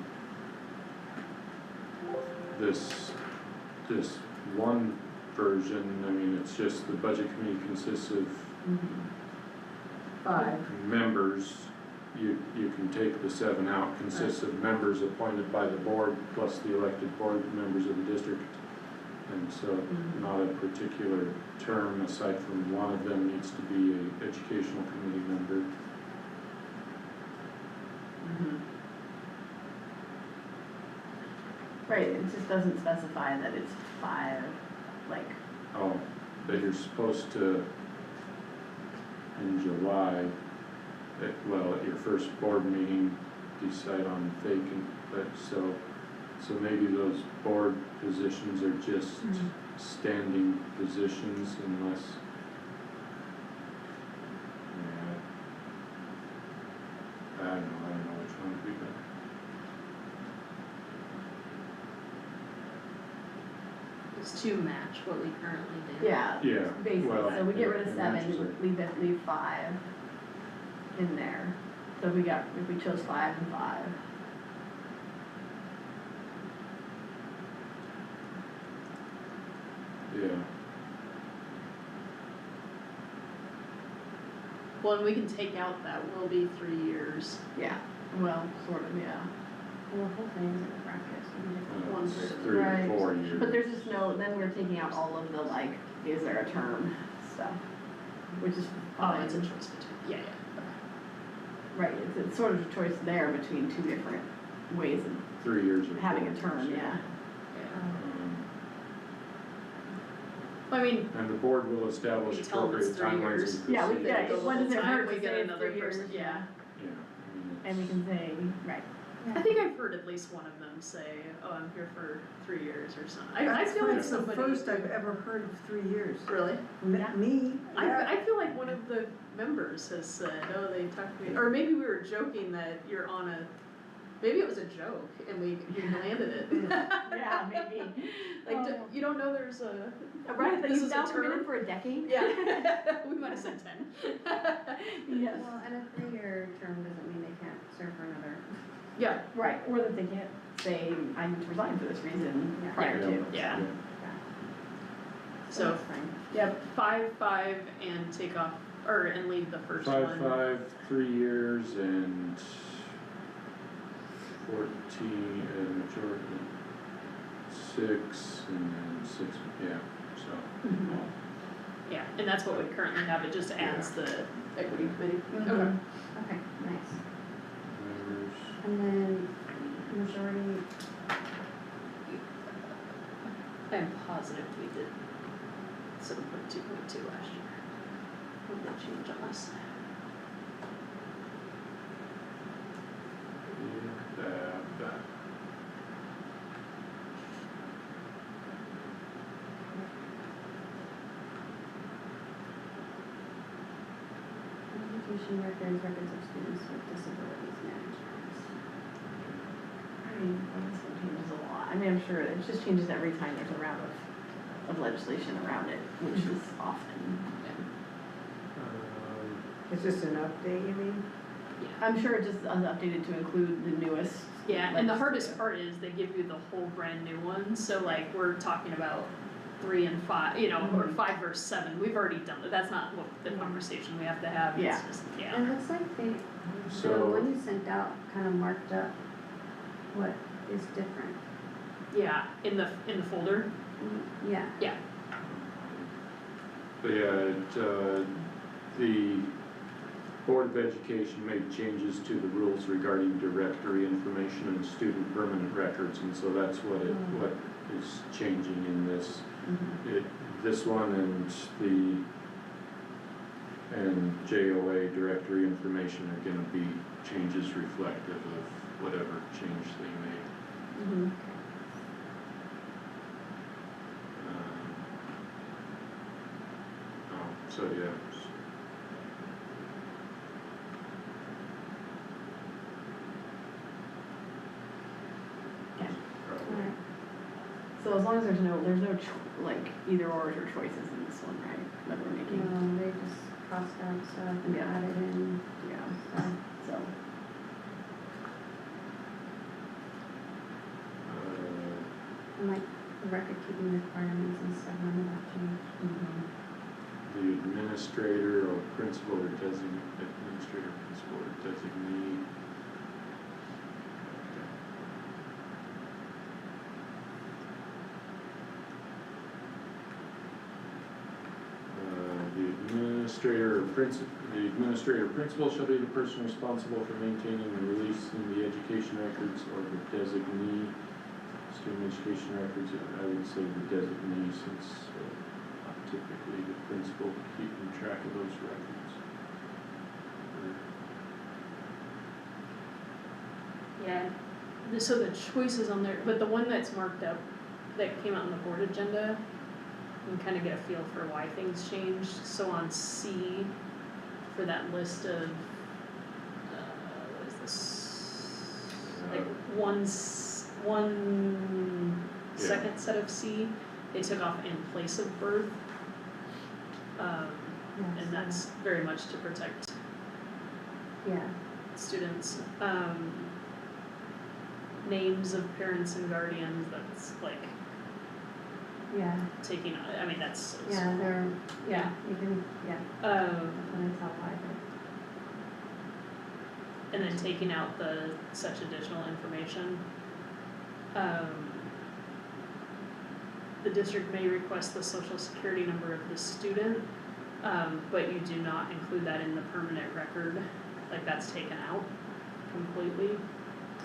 this one version, I mean, it's just the budget committee consists of 5. members. You can take the 7 out, consists of members appointed by the board plus the elected board members of the district. And so not a particular term aside from one of them needs to be an educational committee member. Right, it just doesn't specify that it's 5, like, Oh, that you're supposed to, in July, at your first board meeting, decide on vacant, but so maybe those board positions are just standing positions unless, yeah. I don't know which one would be better. Just to match what we currently do. yeah, Yeah, basically, well, so we get rid of it 7, matches it. leave 5 in there. So if we chose 5 and 5. Yeah, Well, and we can take out that will be 3 years. Yeah, well, sort of, yeah. Well, the whole thing's in the brackets, we just- One it's person. 3 to Right. 4 years. But there's just no, then we're taking out all of the like, is there a term stuff, which is Oh, fine. it's a choice between, yeah. Right, it's sort of a choice there between 2 different ways of 3 years or having 4 a term, years, yeah. I mean, And the board will establish We tell them it's appropriate 3 timelines years. and Yeah, we, procedures. yeah, The what does it whole time hurt we to get say it's another 3 years, person, yeah, Yeah, I mean, and we can say, right, I think I've heard at least one of them say, oh, I'm here for 3 years or something. I feel like That's the somebody. first I've ever heard of 3 years. Really? Yeah. Me, yeah. I feel like one of the members has said, oh, they talked to me, or maybe we were joking that you're on a, maybe it was a joke and we landed it. yeah, maybe. Like, you don't know there's a, Right, that this you've is a now committed term? for a decade? Yeah, we might have said 10. Yes, Well, and a 3-year term doesn't mean they can't serve for another. Yeah, right, or that they can't say, I need to resign for this reason Yeah. prior to. yeah. Yeah. So, That's fine. yep, 5 and take off, or, and leave the first one. 5, 3 years and 14, and majority, 6, and then 6, yeah, so. Mhm. Yeah, and that's what we currently have, it just adds the equity committee. Mhm. Okay. Okay, nice. Members, And then majority, I'm positive we did 7.2.2 last year. What did change on us? yeah, that. education records of students with disabilities management. I mean, well, this one changes a lot, I mean, I'm sure it just changes every time there's a round of legislation around it, which is often. It's just an update, you mean? I'm sure it just is updated to include the newest. Yeah, and the hardest legislation. part is they give you the whole brand new one, so like, we're talking about 3 and 5, you know, or 5 versus 7, we've already done it, that's not what the conversation we have to have, it's Yeah. just, It yeah. looks like the So, one you sent out kind of marked up what is different. Yeah, in the folder, Yeah. but yeah, the Board of Education made changes to the rules regarding directory information and student permanent records, and so that's what is changing in this. This one and JOA directory information are gonna be changes reflective of whatever change they made. Oh, so yeah, as long as there's no like either ors or choices in this one, right, that we're making? They just crossed out stuff and Yeah. added in Yeah, stuff. so, And like the record keeping requirements and stuff, none of that changed. The administrator or principal or administrator, principal or designee. The administrator or principal shall be the person responsible for maintaining and releasing the education records, or the designee, student education records. I would say the designee, since not typically the principal keeping track of those records. Yeah, so the choices on there, but the one that's marked up, that came out on the board agenda, you can kind of get a feel for why things changed. So on C, for that list of, what is this? Like one Yeah. second set of C, they took off in place of birth. Yeah, And that's very much to protect Yeah, students. Names of parents and guardians, that's like yeah, taking, I mean, that's. yeah, you can, yeah, Um, definitely tell why, and then taking out the such additional information. The district may request the social security number of the student, but you do not include that in the permanent record, like that's taken out completely.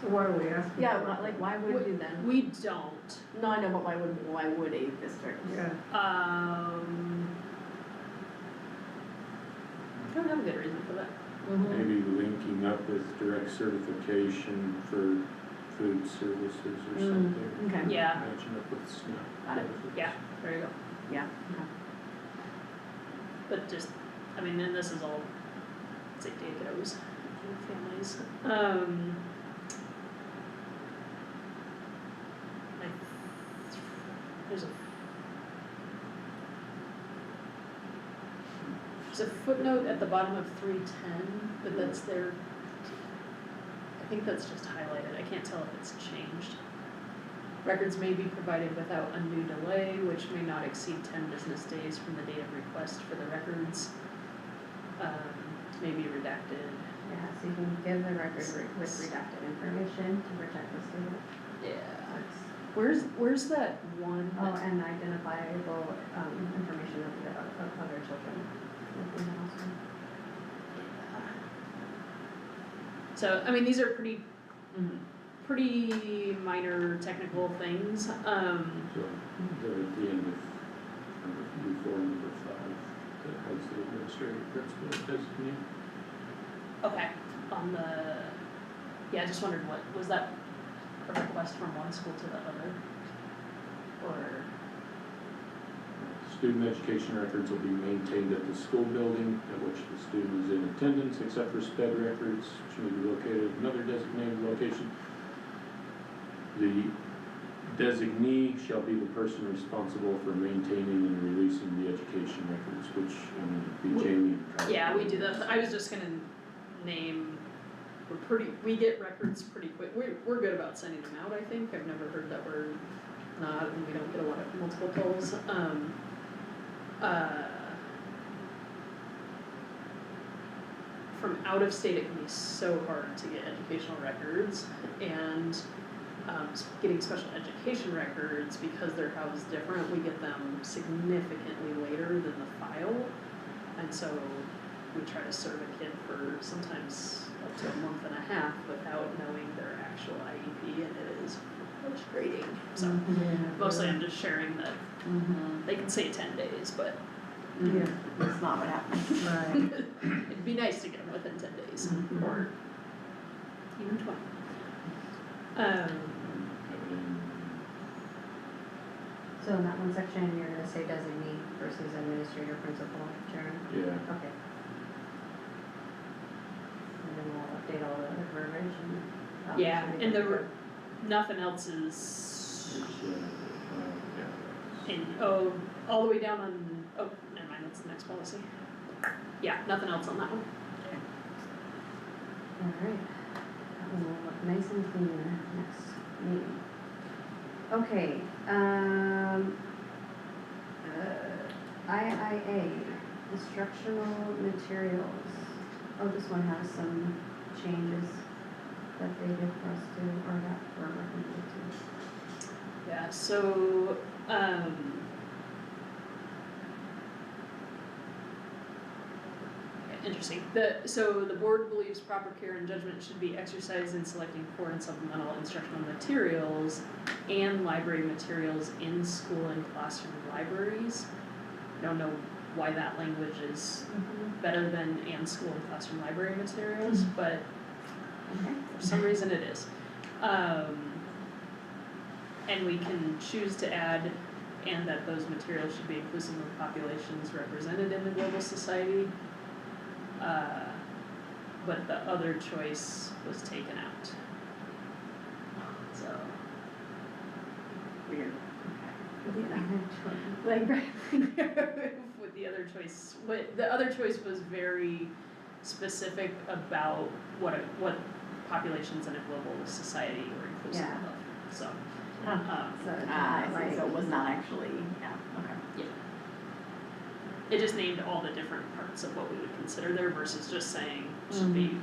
Why are we asking? yeah, for it? like, why would you then? We don't, No, I know, but why would a district? Yeah, I don't have a good reason for that. Mhm. Maybe linking up with direct certification for food services or something. Okay. Yeah. Matching up with SNAP. Got it. benefits. Yeah, there you go. Yeah, okay. But just, I mean, and this is all safety kiddos and families. There's a footnote at the bottom of 310, but that's there. I think that's just highlighted. I can't tell if it's changed. Records may be provided without undue delay, which may not exceed 10 business days from the date of request for the records. May be redacted. yeah, so you can give the record with redacted information to protect the student. Yeah. Where's that one? Oh, and identifiable, information of other children within the household. So, I mean, these are pretty minor technical things. So, they're at the end of before number 5, that has the administrative principal designee. Okay, on the, yeah, I just wondered was that a request from one school to the other? Or, Student education records will be maintained at the school building at which the student is in attendance, except for SPED records, which may be located at another designated location. The designee shall be the person responsible for maintaining and releasing the education records, which, be Jamie. yeah, we do that. I was just gonna name, we get records pretty quick. We're good about sending them out, I think. I've never heard that we're not, and we don't get a lot of multiple calls. From out of state, it can be so hard to get educational records, and getting special education records, because they're housed different, we get them significantly later than the file, and so we try to serve a kid for sometimes up to a month and a half without knowing their actual IEP, and it is frustrating. So mostly I'm just sharing that they can say 10 days, but yeah, That's not what happened. right. it'd be nice to get them within 10 days, Mhm. or even 20. So in that one section, you're gonna say designee versus administrator, principal, Sharon? Yeah. Okay. And then we'll update all the other verbiage and. Yeah, should be and good to go. nothing else is, And, all the way down on, never mind, that's the next policy. Yeah, nothing else on that one. Alright, that one will look nice and clean next meeting. Okay, IIA, instructional materials. Oh, this one has some changes that they did for us too, or that were recommended too. Yeah, so, interesting. So the board believes proper care and judgment should be exercised in selecting core and supplemental instructional materials and library materials in school and classroom libraries. I don't know why that language is better than and school and classroom library materials, but Okay. for some reason it is. And we can choose to add and that those materials should be inclusive of populations represented in the global society. But the other choice was taken out. So, Weird. The other choice. like, with the other choice, the other choice was very specific about what populations in a global society were inclusive Yeah. of, so. So it's I not see, like, so it was not actually, yeah, okay. It just named all the different parts of what we would consider there versus just saying should be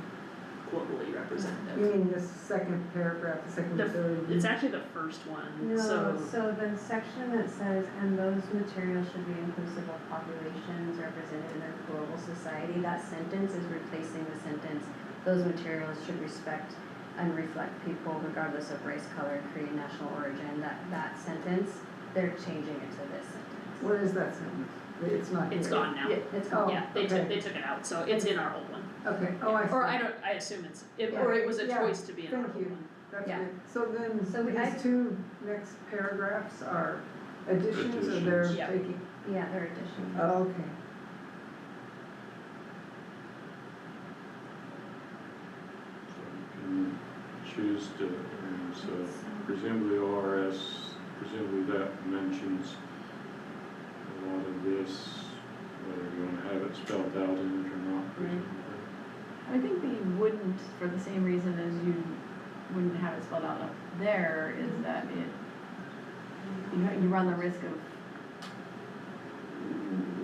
globally You representative. mean this second paragraph, the second, third? It's actually the first one, no, so, so the section that says, and those materials should be inclusive of populations represented in a global society, that sentence is replacing the sentence, those materials should respect and reflect people regardless of race, color, creed, national origin, that sentence, they're changing it to this sentence. Where is that sentence? It's not here. it's gone now. Yeah, it's gone. Yeah, they took it out, so it's in our old one. Okay, oh, I see. Or I assume or it was a Yeah, choice to be in our thank old you. one. That's Yeah. good. So then, So we- these two next paragraphs are additions or they're Additions. Yeah. taking? Yeah, they're additions. Okay. So you can choose to, so presumably ORS, presumably that mentions a lot of this, whether you wanna have it spelled out in it or not, presumably. I think they wouldn't, for the same reason as you wouldn't have it spelled out up there, is that you run the risk of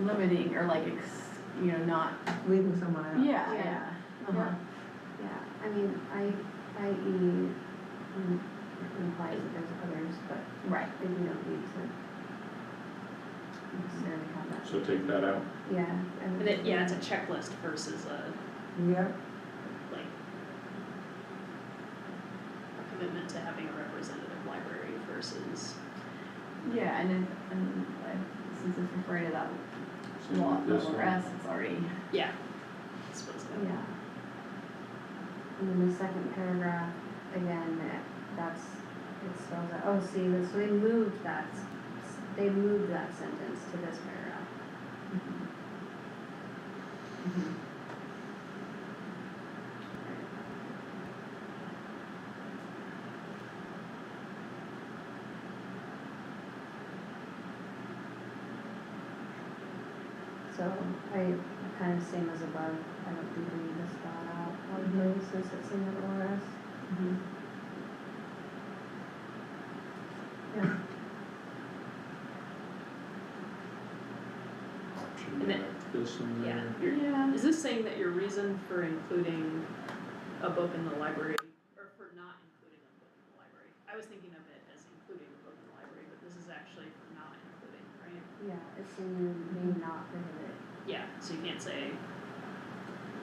limiting or like, not, Leaving someone out. yeah, Yeah. yeah. Uh-huh. Yeah, I mean, IE implies that there's others, but Right. we don't need to necessarily have that. So take that out. Yeah. And it's a checklist versus a, Yep. like, a commitment to having a representative library versus, Yeah, and since it's referring to that Same law, with this one. ORS, it's already, yeah, I suppose that. Yeah. And then the second paragraph, again, that's, it spells out, oh, see, so they moved that sentence to this paragraph. So kind of same as above, I don't think we need to spell it out probably since it's in the ORS. Yeah. Should And we it- have this in Yeah, there? yeah. is this saying that your reason for including a book in the library, or for not including a book in the library? I was thinking of it as including a book in the library, but this is actually for not including, right? Yeah, it's in may not prohibit. Yeah, so you can't say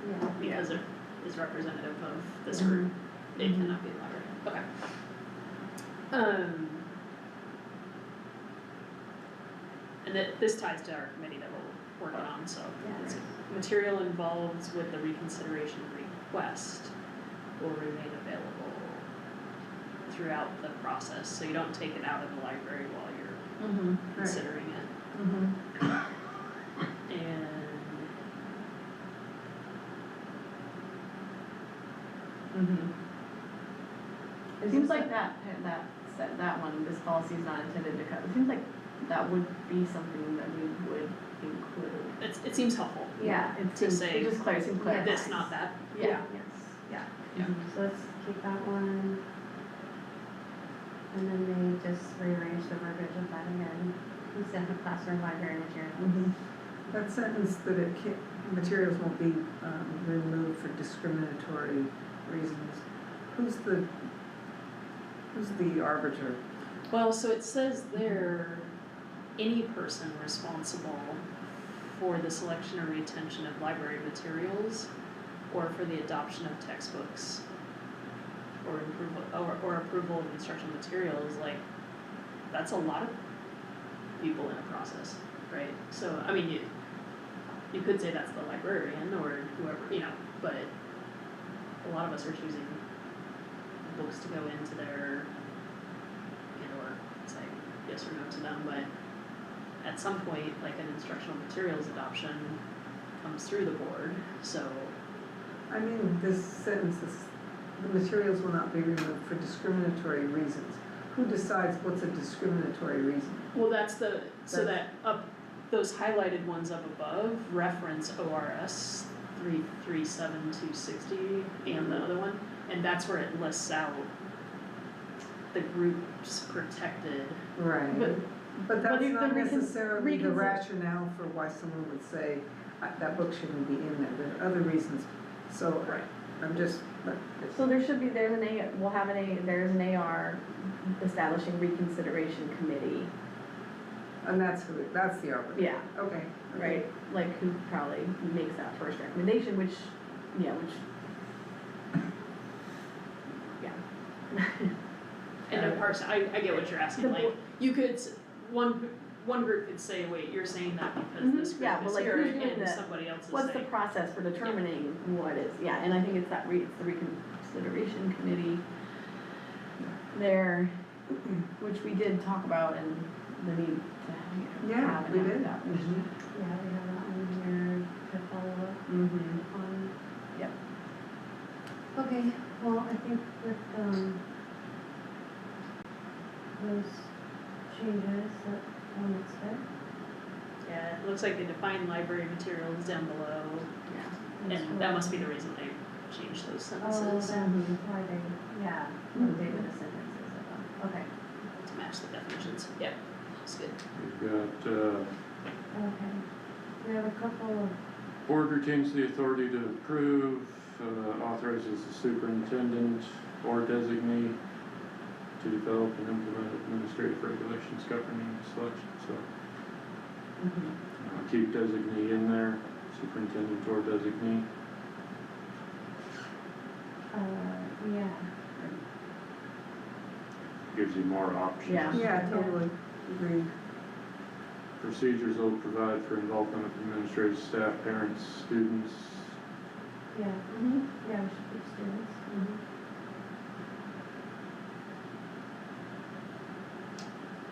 Yeah. because it is representative of this group, it cannot be in the library. Okay. And this ties to our committee that we're working on, so Yeah. it's material involved with the reconsideration request will remain available throughout the process, so you don't take it out of the library while you're Mm-hmm. considering it. Mm-hmm. And Mm-hmm. It seems like that one, this policy is not intended to cover, it seems like that would be something that we would include. It seems helpful. Yeah, it To seems, say it just seems clear. This, not that. Yeah. Yes. Yeah. So let's keep that one. And then they just rearranged the verbiage of that again, instead of classroom library materials. That sentence that materials won't be, removed for discriminatory reasons, who's the arbiter? Well, so it says there, any person responsible for the selection or retention of library materials or for the adoption of textbooks or approval of instructional materials, like, that's a lot of people in a process, right? So, I mean, you could say that's the librarian or whoever, you know, but a lot of us are choosing books to go into their, or say yes or no to them, but at some point, like an instructional materials adoption comes through the board, so. I mean, this sentence, the materials will not be removed for discriminatory reasons. Who decides what's a discriminatory reason? Well, so that those highlighted ones up above reference ORS 337260 and the other one, and that's where it lists out the groups protected. Right. But that's if not the necessarily the rationale for why someone would say, that book shouldn't be in there, there are other reasons. So, Right. I'm just, So there should be, there's an AR establishing reconsideration committee, and that's the arbiter. yeah, Okay. right? Like who probably makes that first recommendation, which, yeah. And of course, I get what you're asking, The like, bo- you could, one group could say, wait, you're saying that because this Yeah, group but is like, here, who's doing and the- somebody else is What's the saying. process for determining what is, yeah, and I think it's it's the reconsideration committee there, which we did talk about and the need to Yeah, have we and did. have that. Yeah, we have that one here to follow up Mm-hmm. on. Yep. Okay, well, I think with, those changes, that one looks good. Yeah, it looks like they define library materials down below, Yeah. and that must be the reason they changed those Oh, sentences then, why they, yeah, updated the sentences of them, okay. to match the definitions. Yep, looks good. We've got, Okay, we have a couple of, board retains the authority to approve, authorizes the superintendent or designee to develop and implement administrative regulations governing selection, so keep designee in there, superintendent or designee. yeah, Gives you more options. Yeah. Yeah, totally, agreed. Procedures will provide for involvement of administrative staff, parents, students. yeah, Mm-hmm. yeah, we should keep students.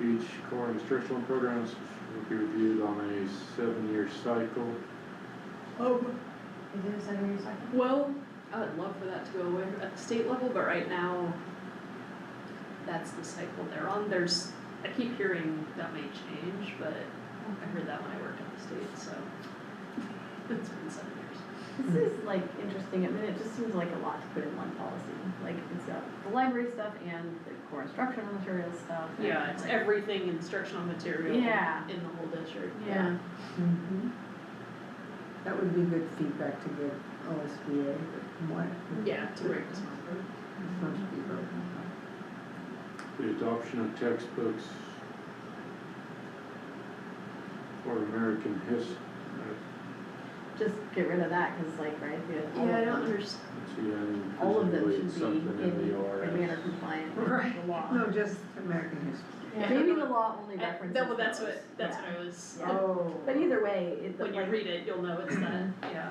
Each core instructional programs will be reviewed on a 7-year cycle. Is it a 7-year cycle? Well, I would love for that to go away at the state level, but right now, that's the cycle they're on. I keep hearing that may change, but I heard that when I worked at the state, so it's been 7 years. This is like interesting, I mean, it just seems like a lot to put in one policy, like it's got the library stuff and the core instructional materials stuff. and, Yeah, it's like, everything instructional material Yeah. in the whole district. Yeah. That would be good feedback to give OSBA, but what? Yeah, to break this one. It's supposed to be broken. The adoption of textbooks for American history. Just get rid of that, cause like, right, all Yeah, I of don't them, understand. all of them Presumably should it's be something in the ORS. in manner compliant with Right. the law. No, just American history. Yeah. Maybe the law only references Well, that's those. what Yeah. I was, Oh. But either way, when you read it, you'll know it's that, yeah.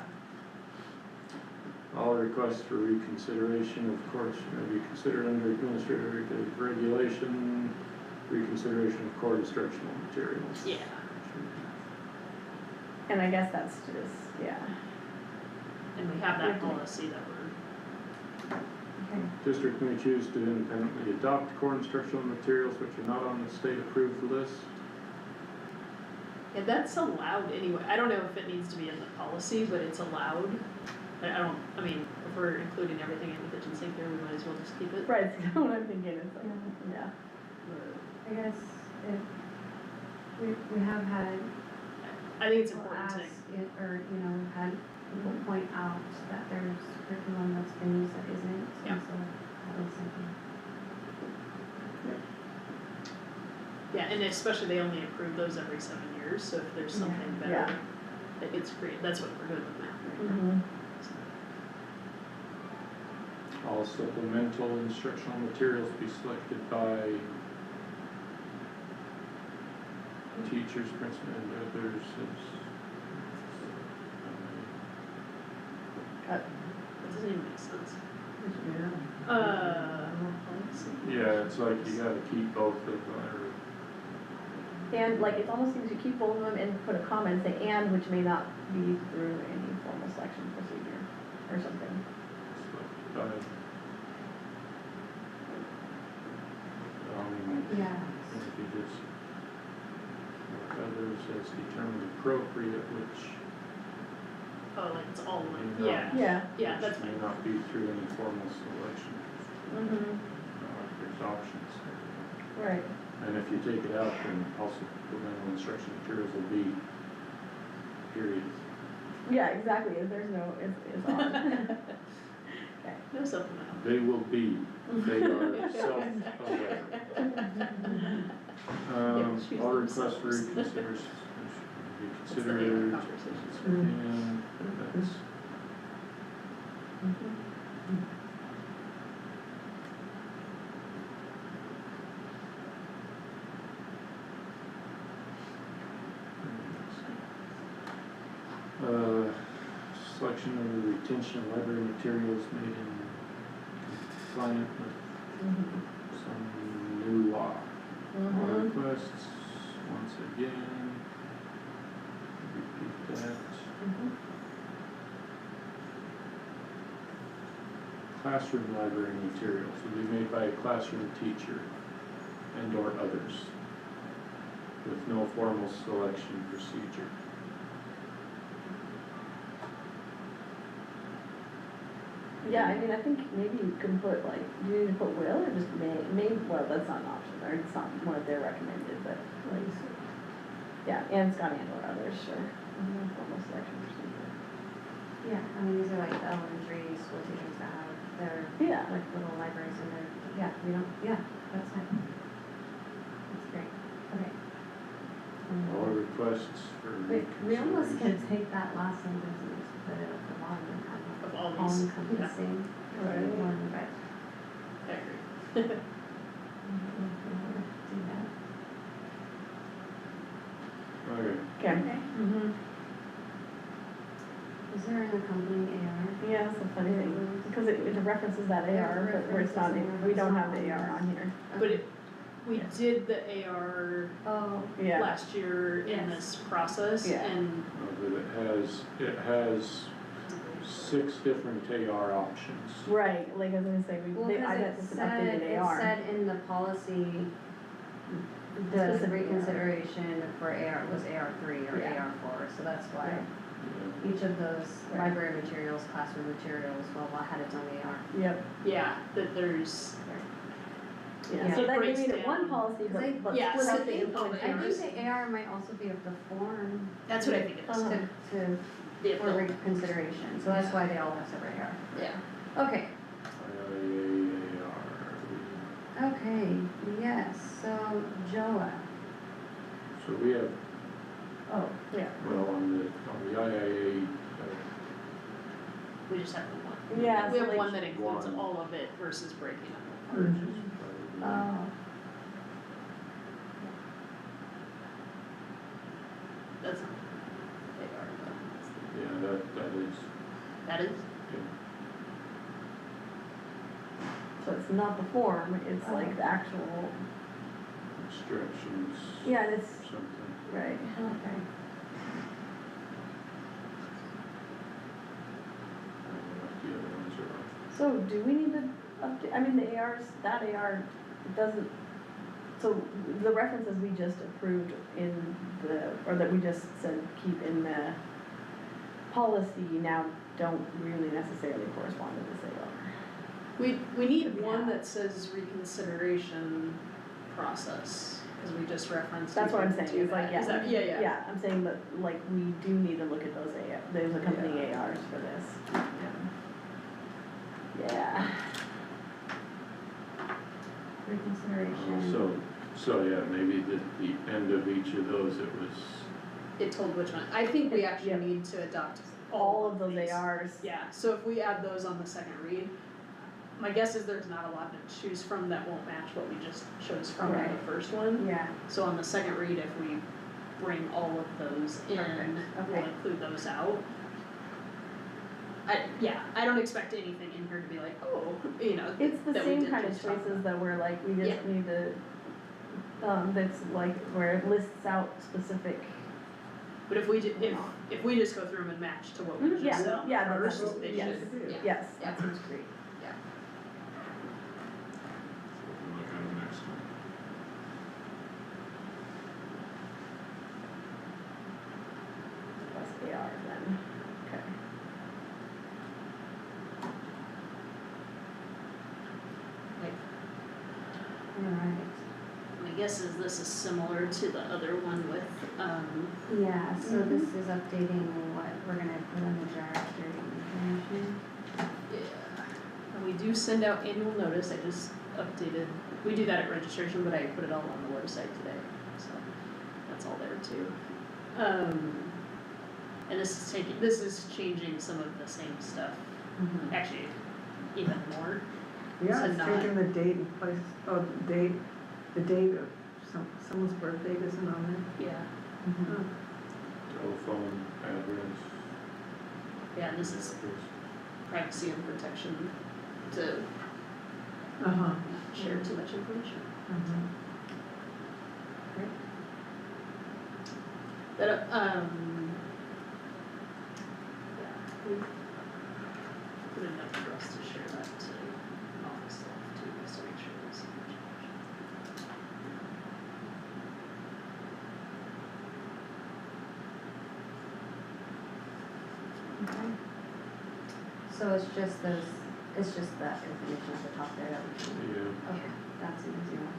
All requests for reconsideration, of course, may be considered under administrative regulation, reconsideration of core instructional materials. Yeah. And I guess that's just, yeah. And we have that policy that we're, Okay, District may choose to independently adopt core instructional materials which are not on the state approved list. Yeah, that's allowed anyway. I don't know if it needs to be in the policy, but it's allowed. I mean, if we're including everything in the kitchen sink here, we might as well just keep it. Right, that's what I'm thinking, it's like, yeah. I guess if, we have had I think it's people important ask to, it, or, you know, we've had people point out that there's curriculum that's been used that isn't, Yeah. and so that is something. yeah, and especially they only approve those every 7 years, so if there's something better Yeah. that gets created, that's what we're doing with math right now. Mm-hmm. All supplemental instructional materials be selected by teachers, principal, and others. That doesn't even make sense. Yeah. Let's see. Yeah, it's like you gotta keep both of them, And like, it almost seems you keep both of them and put a comma and say and, which may not be through any formal selection procedure or something. selected by, Yeah. if you just, others as determined appropriate, which Oh, like it's all one, may yeah, not, yeah, that's which may fine. not be through any formal selection. Mm-hmm. There's options. Right. And if you take it out, then also supplemental instruction materials will be, period. Yeah, exactly, if there's no, it's on. Okay. No supplemental. They will be, they are self-aware. choose All requests themselves. for reconsideration be That's the considered. name of the conversation. And that's, selection of the retention of library materials made in compliant with some new law. All Mm-hmm. requests, once again, repeat that. Classroom library materials will be made by a classroom teacher and or others with no formal selection procedure. Yeah, I mean, I think maybe you can put like, do you need to put will or just may, well, that's not an option, or it's not one of their recommended, but like, yeah, and Scott and or others, sure. Formal selection procedure. Yeah, I mean, these are like the elementary school teachers that have their, Yeah. like, little libraries in there, yeah, we don't, yeah, that's fine. That's great, okay. All requests for Wait, we almost reconsideration. could take that last sentence and just put it at the bottom and have Of it all all these, encompassing. Right. One, but I agree. I don't know if we wanna do that. Okay, Okay. Mm-hmm. Is there an accompanying AR? Yeah, that's the funny thing, because it references that AR, but where it's not, we don't have the AR on here. But it, we Yeah. did the AR Oh, Yeah. last year in Yes. this process Yeah. and but it has 6 different AR options. Right, like I was gonna say, well, I cause bet it it's an said, updated it AR. said in the policy, the Specific reconsideration for AR was AR3 or Yeah. AR4, so that's why Yeah. each of those Right. library materials, classroom materials, well, had its own AR. Yep, yeah, that there's, yeah, Yeah. so It that breaks made it one down. policy, Cause I- but Yeah, split so up the they- implementation. I think the AR might also be of the form that's what I think it is. Uh-huh. to, Yeah, for reconsideration, so that's why they all have separate AR. yeah. Okay, IAR. okay, yes, so Joa, So we have, Oh, yeah, well, on the IIA, We just have the one. Yeah, We so have like- one that includes One. all of it versus breaking it apart. purchase. oh, That's not AR though. Yeah, that is, That is, yeah. so it's not the form, it's like the actual, Instructions. yeah, and it's, Something. right, okay. I don't know what the other ones are on. so do we need to update, I mean, the ARs, that AR, it doesn't, so the references we just approved in the, or that we just said keep in the policy now don't really necessarily correspond to this AR. We need one Yeah. that says reconsideration process, cause we just referenced. That's you what I'm can saying, do it's like, that. yeah. Is that, yeah. Yeah, I'm saying that, like, we do need to look at those those accompanying ARs for this. Yeah. Reconsideration. So yeah, maybe at the end of each of those, it was, It told which one, I think we actually Yep. need to adopt All of those these. ARs. Yeah, so if we add those on the second read, my guess is there's not a lot to choose from that won't match what we just chose from in Right. the first one. Yeah, So on the second read, if we bring all of those in, Perfect, we'll okay. include those out. I don't expect anything in here to be like, oh, you know, It's the that we same did kind of just talk choices about. that we're like, we Yeah. just need to, that's like, where it lists out specific. But if we if we just go through them and match to what we Mhm, just said on the yeah, no, first, that's- they yes, should, yeah. Yes, Yeah. that seems great. we'll look at them next time. Plus AR then, okay. alright. My guess is this is similar to the other one with, Yeah, so this is updating what we're gonna put on the draft hearing information. yeah. And we do send out annual notice, I just updated, we do that at registration, but I put it all on the website today, so that's all there too. And this is changing some of the same stuff, actually, even more. Yeah, So it's not- taking the date and place, the date of someone's birth date isn't on Yeah, there. Telephone, address. yeah, and this is privacy and protection to Uh-huh. not share too much information. That, yeah, we put a note for us to share that to office staff too, just to make sure there's some information. Okay. So it's just those, it's just that information at the top there that we can, Yeah. okay, that's an easy one.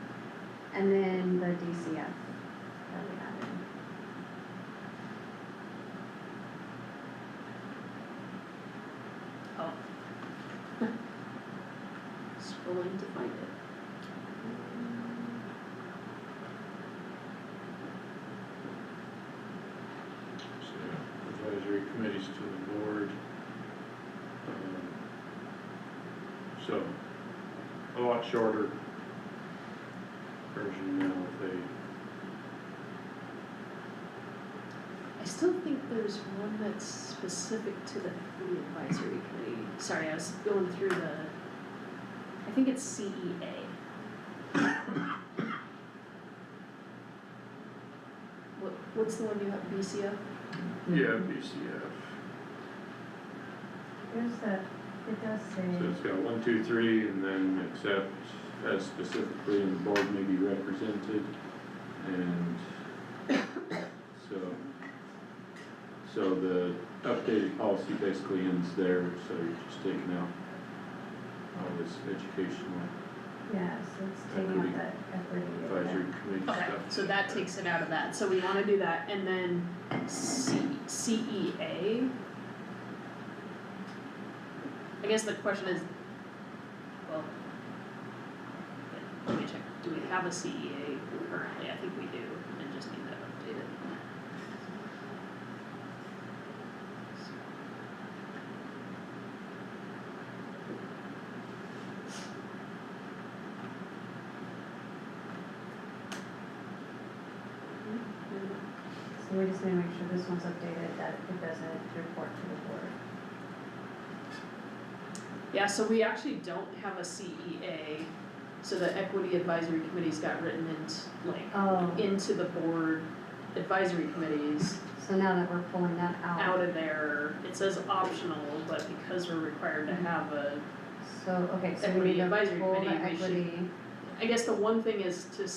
And then the DCF that we added. Oh. Scrolling to find it. So, yeah, advisory committees to the board. So, a lot shorter version now, they, I still think there's one that's specific to the equity advisory committee. Sorry, I was going through I think it's CEA. What's the one you have, BCF? yeah, BCF. There's the, it does So say, it's got 1, 2, 3, and then except as specifically in the board may be represented, and so the updated policy basically ends there, so you're just taking out all this educational yeah, so it's taking out that equity. advisory committee Okay, stuff. so that takes it out of that, so we wanna do that, and then CEA. I guess the question is, well, let me check, do we have a CEA currently? I think we do, and just need that updated. So we just need to make sure this one's updated, that it doesn't report to the board. Yeah, so we actually don't have a CEA, so the equity advisory committees got written Oh, into the board advisory committees. so now that we're pulling that Out of there, it says optional, but because we're required to have a, So, okay, so we Equity need to advisory pull the committee, we should- equity, I guess the one thing is to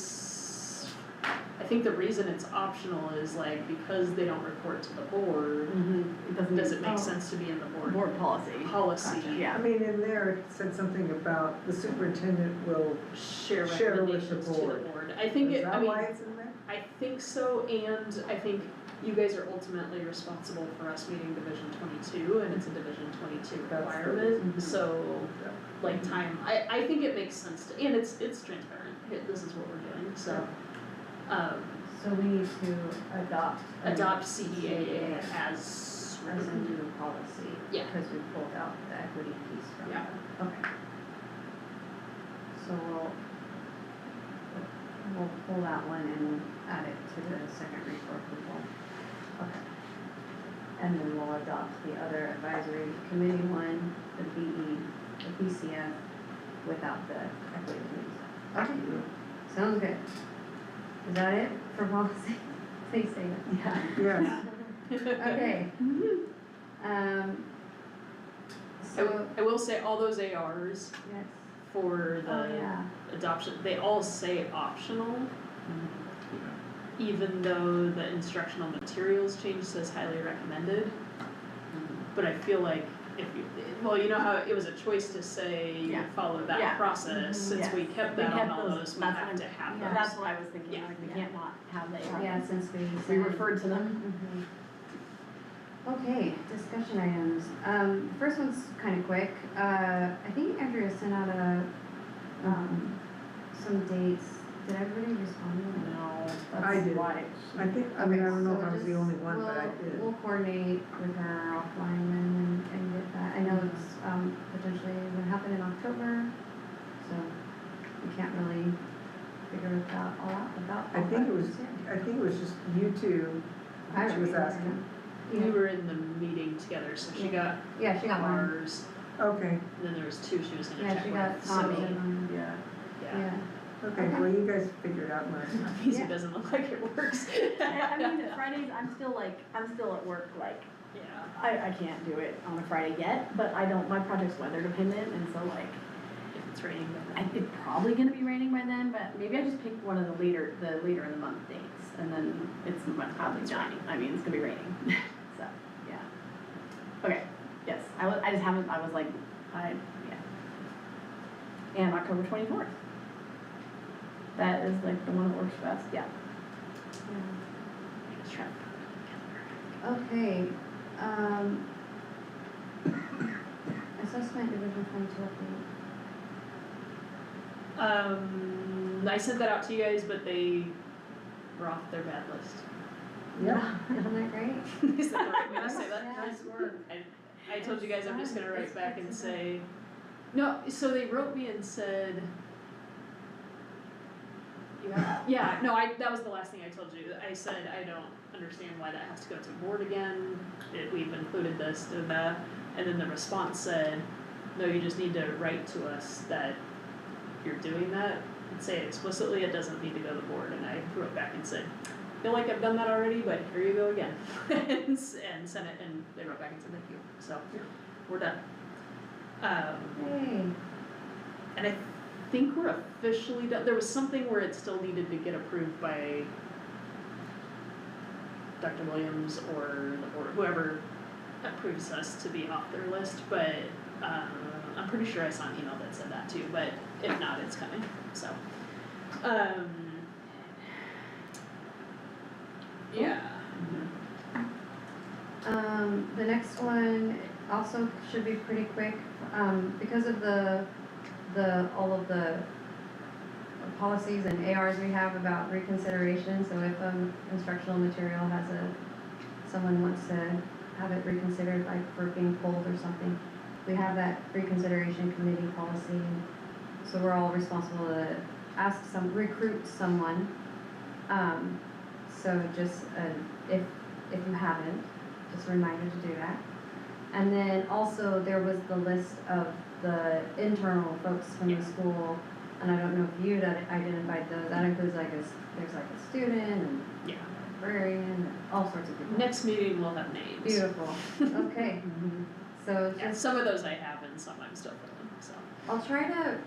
I think the reason it's optional is like, because they don't report to the board, It doesn't. does it Oh. make sense to be in the board Board policy. policy? Gotcha, I yeah. mean, in there, it said something about the superintendent will, Share Share with the recommendations to the board. board. I think is it, I that mean, why it's in there? I think so, and I think you guys are ultimately responsible for us meeting Division 22, and it's a Division 22 That's the- requirement, Mhm. so, Yeah. like, I think it makes sense to, and it's transparent, this is what we're doing, so. So we need to adopt. Adopt CEAA as As a recommended. new policy. Yeah. Because we pulled out the equity piece from Yeah. that. Okay. So we'll pull that one and add it to the second read for approval. Okay. And then we'll adopt the other advisory committee one, the BE, the BCF, without the equity piece. Okay, sounds good. Is that it for policy? Please say it. Yes, Okay. So, I will say, all those ARs yes. for Oh, the yeah. adoption, they all say optional, even though the instructional materials change says highly recommended. But I feel like if you, well, you know how it was a choice to say you Yeah. follow Yeah. that process, since Yes. we kept We that on kept all those- those, we that's have what to I'm- have yeah. those. That's what I was thinking, Yeah. like, we can't not have the. Yeah, since we We said- referred to them. Mhm. Okay, discussion items. First one's kind of quick. I think Andrea sent out some dates. Did everybody respond to that? No, I that's did. why. I think, I mean, I don't know Okay, if I was so the only just- one, but I did. We'll coordinate with her offline and get that. I know it's potentially gonna happen in October, so we can't really figure it out all out about. I think it all was, that just yet. I think it was just you two, I she was don't remember. asking. We were in the meeting together, so she got Yeah, she got mine. ours, Okay, and then there was two she was gonna Yeah, check she with, got so, Tom's and mine. Yeah. yeah. okay, Okay. well, you guys figure it out and let us know. Easy Yeah. doesn't look like it works. I mean, Fridays, I'm still at work, like, Yeah. I can't do it on a Friday yet, but I don't, my project's weather dependent, and so like, If it's raining, then. it's probably gonna be raining by then, but maybe I just pick one of the later in the month dates, and then it's probably It's not, raining. I mean, it's gonna be raining, so, yeah. Okay, yes, I just haven't, I was like, yeah. And October 24th. That is like the one that works best, yeah. Just trying to put it together. Okay, assessment division 22 update. I sent that out to you guys, but they were off their bad list. Yeah, Isn't that great? Is that the right way to say that? Yeah. nice work. I told you guys I'm just gonna write It's back and fixable. say, no, so they wrote me and said, yeah, no, that was the last thing I told you. I said, I don't understand why that has to go to board again, we've included this, that, and then the response said, no, you just need to write to us that you're doing that, and say it explicitly, it doesn't need to go to the board, and I wrote back and said, feel like I've done that already, but here you go again, and sent it, and they wrote back and said thank you, so, we're done. Hey, And I think we're officially done, there was something where it still needed to get approved by Dr. Williams or the board, whoever approves us to be off their list, but, I'm pretty sure I saw an email that said that too, but if not, it's coming, so. Yeah. the next one also should be pretty quick, because of all of the policies and ARs we have about reconsideration, so if instructional material has someone wants to have it reconsidered, like for being pulled or something, we have that reconsideration committee policy, so we're all responsible to recruit someone. So just, if you haven't, just a reminder to do that. And then also there was the list of the internal folks from the school, and I don't know if you'd identified those, that includes there's like a student and Yeah. a librarian, and all sorts of people. Next meeting we'll have names. Beautiful, okay, so Yeah, just, some of those I have and some I'm still filling, so. I'll try to,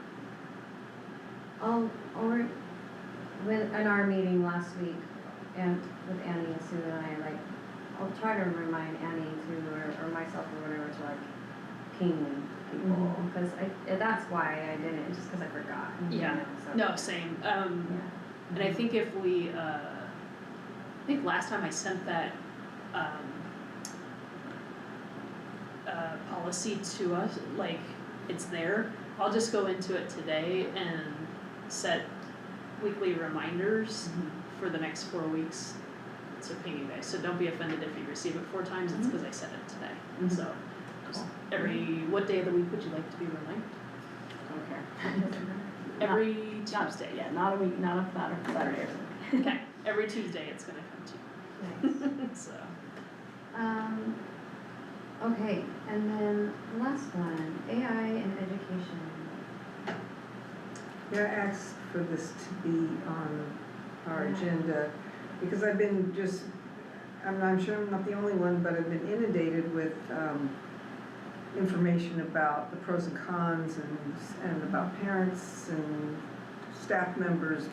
I'll in our meeting last week, and with Annie and Sue and I, like, I'll try to remind Annie too, or myself or whatever, to like ping people, because that's why I did it, just because I forgot. Yeah. You know, so. No, same. Yeah. And I think if we, I think last time I sent that, policy to us, like, it's there. I'll just go into it today and set weekly reminders for the next 4 weeks to ping you guys. So don't be offended if you receive it 4 times, it's because I said it today. So just what day of the week would you like to be reminded? Don't care. Every Tuesday. Yeah, not a week, not a Saturday or something. Okay, every Tuesday it's gonna come to you. So. Okay, and then last one, AI in education. Yeah, I asked for this to be on our Yeah. agenda, because I've been I'm sure I'm not the only one, but I've been inundated with, information about the pros and cons and about parents and staff members,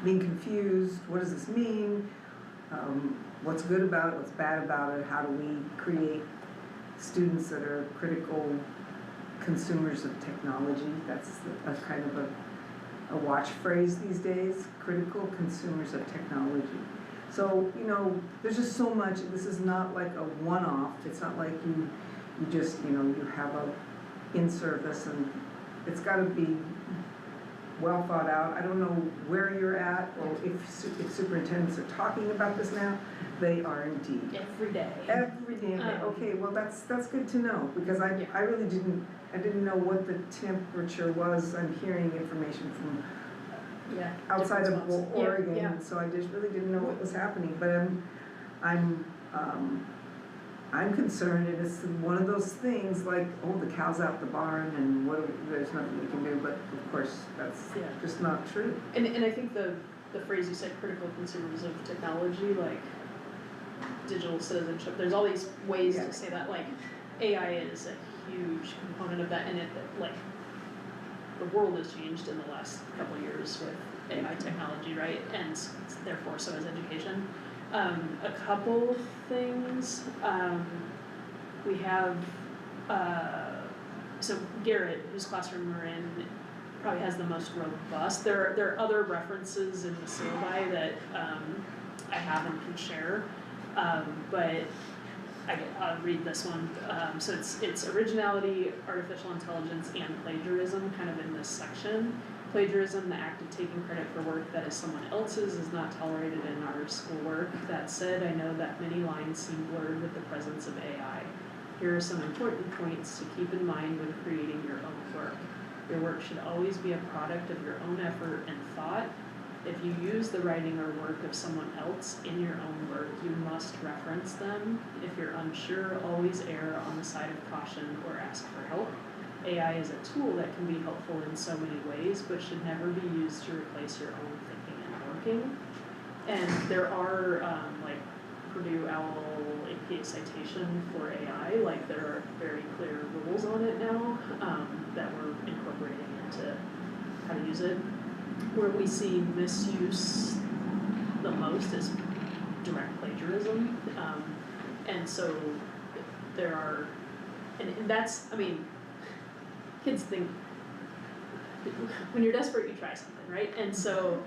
being confused, what does this mean? What's good about it, what's bad about it, how do we create students that are critical consumers of technology? That's a kind of a watch phrase these days, critical consumers of technology. So, you know, there's just so much, this is not like a one-off, it's not like you just, you know, you have a in-service, and it's gotta be well thought out. I don't know where you're at, or if superintendents are talking about this now. They are indeed. Every day. Every damn day. Okay, well, that's good to know, because I really didn't know what the temperature was. I'm hearing information from outside of different spots. Oregon, Yeah. so I just really didn't know what was happening. But I'm concerned, and it's one of those things like, oh, the cow's out the barn, and there's nothing we can do. But of course, that's just not true. And I think the phrase you said, critical consumers of technology, like digital citizenship, there's all these ways to say that, like AI is a huge component of that, and it, like, the world has changed in the last couple of years with AI technology, right? And therefore, so has education. A couple things, we have, so Garrett, whose classroom we're in, probably has the most robust. There are other references in the syllabi that I have and can share, but I'll read this one. So it's originality, artificial intelligence, and plagiarism kind of in this section. Plagiarism, the act of taking credit for work that is someone else's, is not tolerated in our schoolwork. That said, I know that many lines seem blurred with the presence of AI. Here are some important points to keep in mind when creating your own work. Your work should always be a product of your own effort and thought. If you use the writing or work of someone else in your own work, you must reference them. If you're unsure, always err on the side of caution or ask for help. AI is a tool that can be helpful in so many ways, but should never be used to replace your own thinking and working. And there are, like, Purdue OWL APA citation for AI, like there are very clear rules on it now, that we're incorporating into how to use it. Where we see misuse the most is direct plagiarism, and so there are, and that's, I mean, kids think, when you're desperate, you try something, right? And so,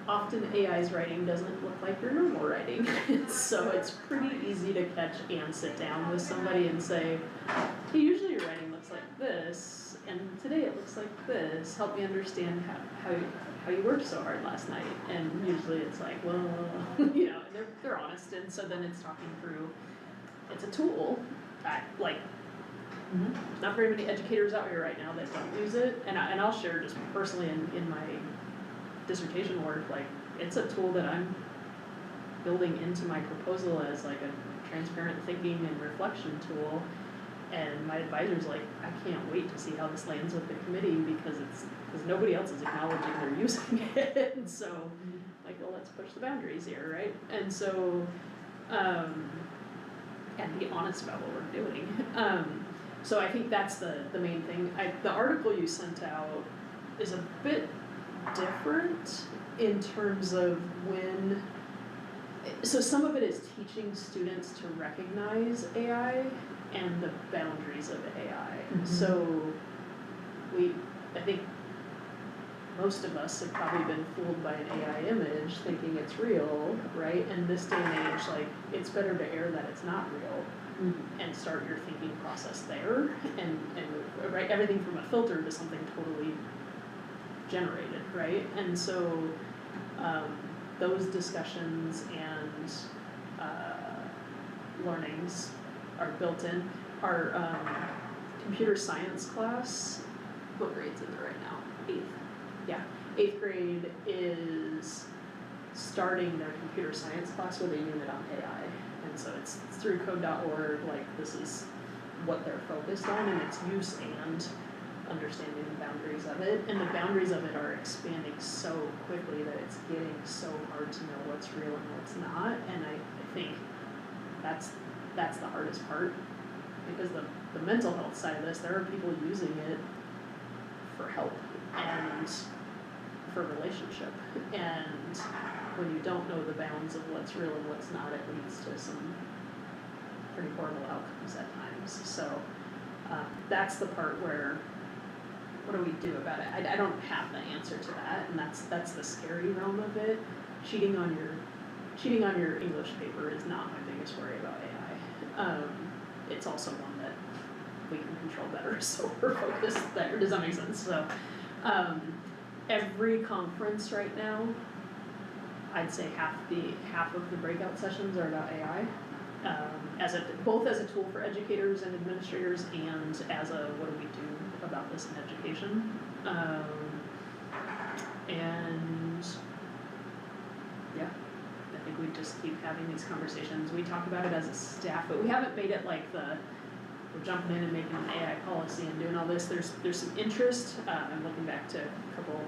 often AI's writing doesn't look like your normal writing, so it's pretty easy to catch and sit down with somebody and say, hey, usually your writing looks like this, and today it looks like this. Help me understand how you worked so hard last night. And usually it's like, well, you know, and they're honest, and so then it's talking through. It's a tool. Like, not very many educators out here right now that don't use it, and I'll share just personally in my dissertation work, like, it's a tool that I'm building into my proposal as like a transparent thinking and reflection tool. And my advisor's like, I can't wait to see how this lands with the committee, because nobody else is acknowledging they're using it. And so, like, well, let's push the boundaries here, right? And so, and be honest about what we're doing. So I think that's the main thing. The article you sent out is a bit different in terms of when, so some of it is teaching students to recognize AI and the boundaries of AI. Mhm. So I think most of us have probably been fooled by an AI image thinking it's real, right? And this day and age, like, it's better to err that it's not real and start your thinking process there and right, everything from a filter to something totally generated, right? And so those discussions and learnings are built in. Our computer science class, what grade's in there right now? 8th. Yeah, 8th grade is starting their computer science class with a unit on AI. And so it's through code.org, like this is what they're focused on and its use and understanding the boundaries of it. And the boundaries of it are expanding so quickly that it's getting so hard to know what's real and what's not. And I think that's the hardest part, because the mental health side of this, there are people using it for help and for relationship. And when you don't know the bounds of what's real and what's not, it leads to some pretty horrible outcomes at times. So that's the part where, what do we do about it? I don't have the answer to that, and that's the scary realm of it. Cheating on your English paper is not my biggest worry about AI. It's also one that we can control better, so we're focused there. Does that make sense? So every conference right now, I'd say half of the breakout sessions are about AI, both as a tool for educators and administrators, and as a what do we do about this in education, and yeah, I think we just keep having these conversations. We talk about it as a staff, but we haven't made it like we're jumping in and making an AI policy and doing all this. There's some interest. I'm looking back to a couple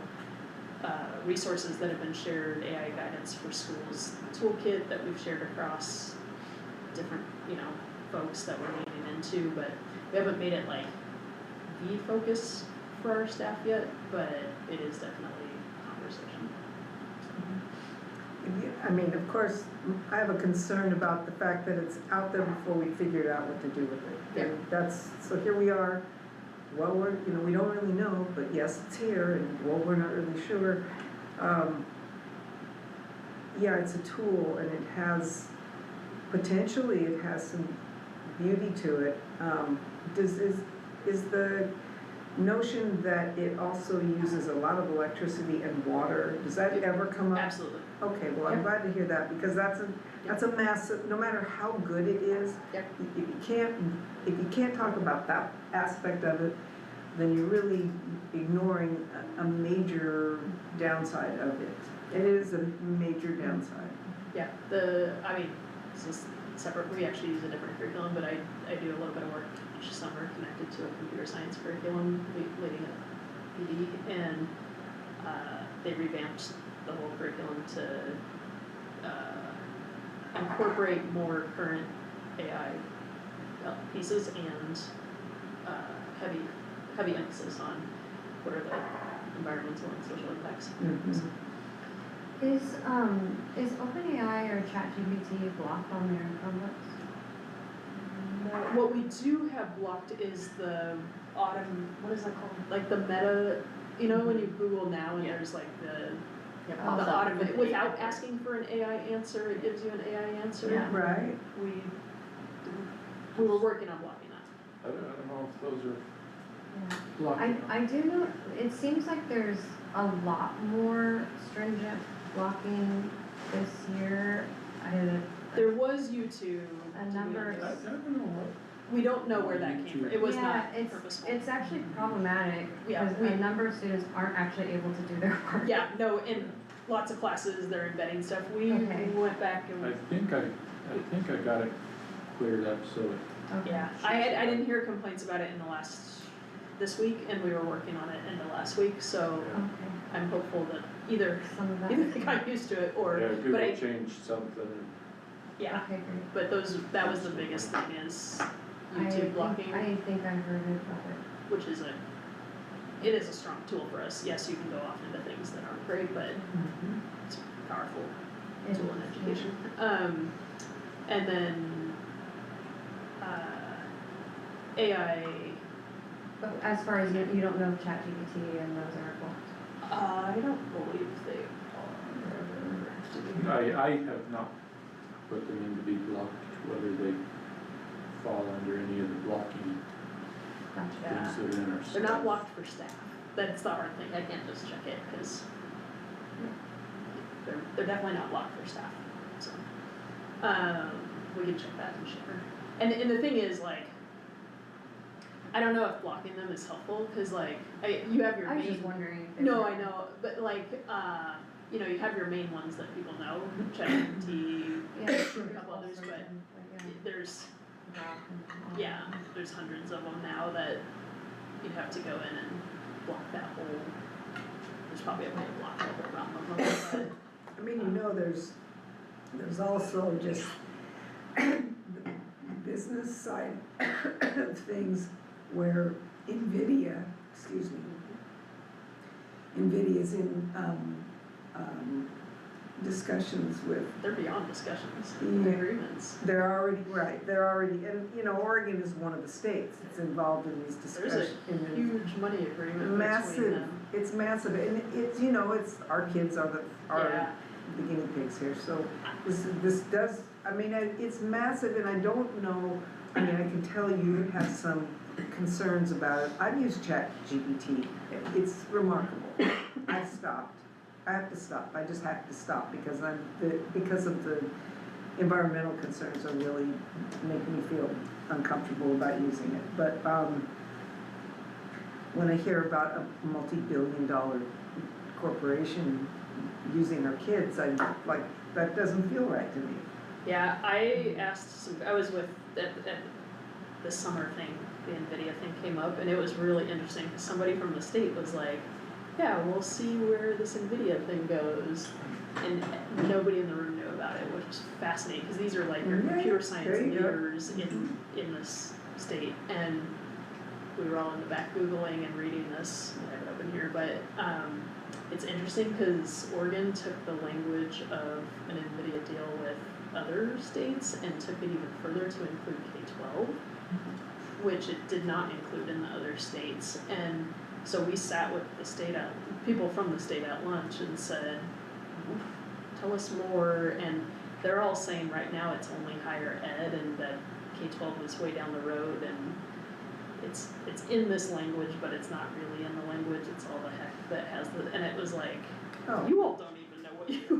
resources that have been shared, AI guidance for schools toolkit that we've shared across different, folks that we're leaning into, but we haven't made it like the focus for our staff yet, but it is definitely a conversation. I mean, of course, I have a concern about the fact that it's out there before we figured out what to do with it. Yeah. And so here we are, well, we don't really know, but yes, it's here, and well, we're not really sure. Yeah, it's a tool, and it has, potentially, it has some beauty to it. Is the notion that it also uses a lot of electricity and water, does that ever come up? Absolutely. Okay, well, I'm glad to hear that, because that's a massive, no matter how good it is, Yep. if you can't talk about that aspect of it, then you're really ignoring a major downside of it. It is a major downside. Yeah, this is separate, we actually use a different curriculum, but I do a little bit of work each summer connected to a computer science curriculum leading at PD, and they revamped the whole curriculum to incorporate more current AI pieces and heavy emphasis on what are the environmental and social impacts. Mhm. Is OpenAI or ChatGPT blocked on their Chromebooks? What we do have blocked is the what is that called? Like the meta, when you Google now and there's like the automated, without asking for an AI answer, it gives you an AI answer. Yeah. Right? We were working on blocking that. I don't know if those are Yeah. blocked. I do know, it seems like there's a lot more stringent blocking this year. There was YouTube. A number of- I don't know what. We don't know where that came from. It was not Yeah, purposeful. it's actually problematic Yeah, because a number of students aren't actually able to do their work. Yeah, no, in lots of classes they're embedding stuff. We went back and I think I got it cleared up, so Okay. yeah, I didn't hear complaints about it in this week, and we were working on it in the last week, so Okay. I'm hopeful that either Some of that. they got used to it or, yeah, but Google changed something. yeah, Okay, great. but that was the biggest thing is YouTube blocking, I think I heard it, but which is a it is a strong tool for us. Yes, you can go off into things that aren't great, but it's a powerful It tool in is, education. And then, AI, But as far as you don't know if ChatGPT and those are blocked. I don't believe they are. I have not put them in to be blocked, whether they fall under any of the blocking Gotcha. Yeah. things that are in our. They're not blocked for staff. That's the hard thing. I can't just check it, cause they're definitely not blocked for staff, so. We can check that and share. And the thing is, like, I don't know if blocking them is helpful, cause like, you have your I was main. just wondering if they No, were- I know, but like, you know, you have your main ones that people know, ChatGPT, Yeah, a couple others, but there's, yeah, there's hundreds of them now that you'd have to go in and block that whole, there's probably a way to block that whole realm of them, I mean, you know, there's also just the business side of things where NVIDIA's in, discussions with, but they're beyond discussions, Yeah. agreements. they're already, and, you know, Oregon is one of the states that's involved in these There's a discussions. huge money agreement between Massive, them. it's massive, and it's, you know, it's, our kids are Yeah. the guinea pigs here, so this does, I mean, it's massive, and I don't know, I mean, I can tell you have some concerns about it. I've used ChatGPT, it's remarkable. I've stopped, I have to stop, I just have to stop, because because of the environmental concerns are really making me feel uncomfortable about using it, but, when I hear about a multi-billion-dollar corporation using our kids, I'm like, that doesn't feel right to me. Yeah, I was with, at the summer thing, the NVIDIA thing came up, and it was really interesting, because somebody from the state was like, yeah, we'll see where this NVIDIA thing goes, and nobody in the room knew about it, which was fascinating, because these are like your Yeah, computer science there you go. leaders in this state, and we were all in the back Googling and reading this, I have it open here, but, it's interesting, because Oregon took the language of an NVIDIA deal with other states and took it even further to include K-12, which it did not include in the other states, and so we sat with people from the state at lunch and said, tell us more, and they're all saying right now it's only higher ed and that K-12 is way down the road, and it's in this language, but it's not really in the language, it's all the heck that has and it was like, Oh. you all don't even know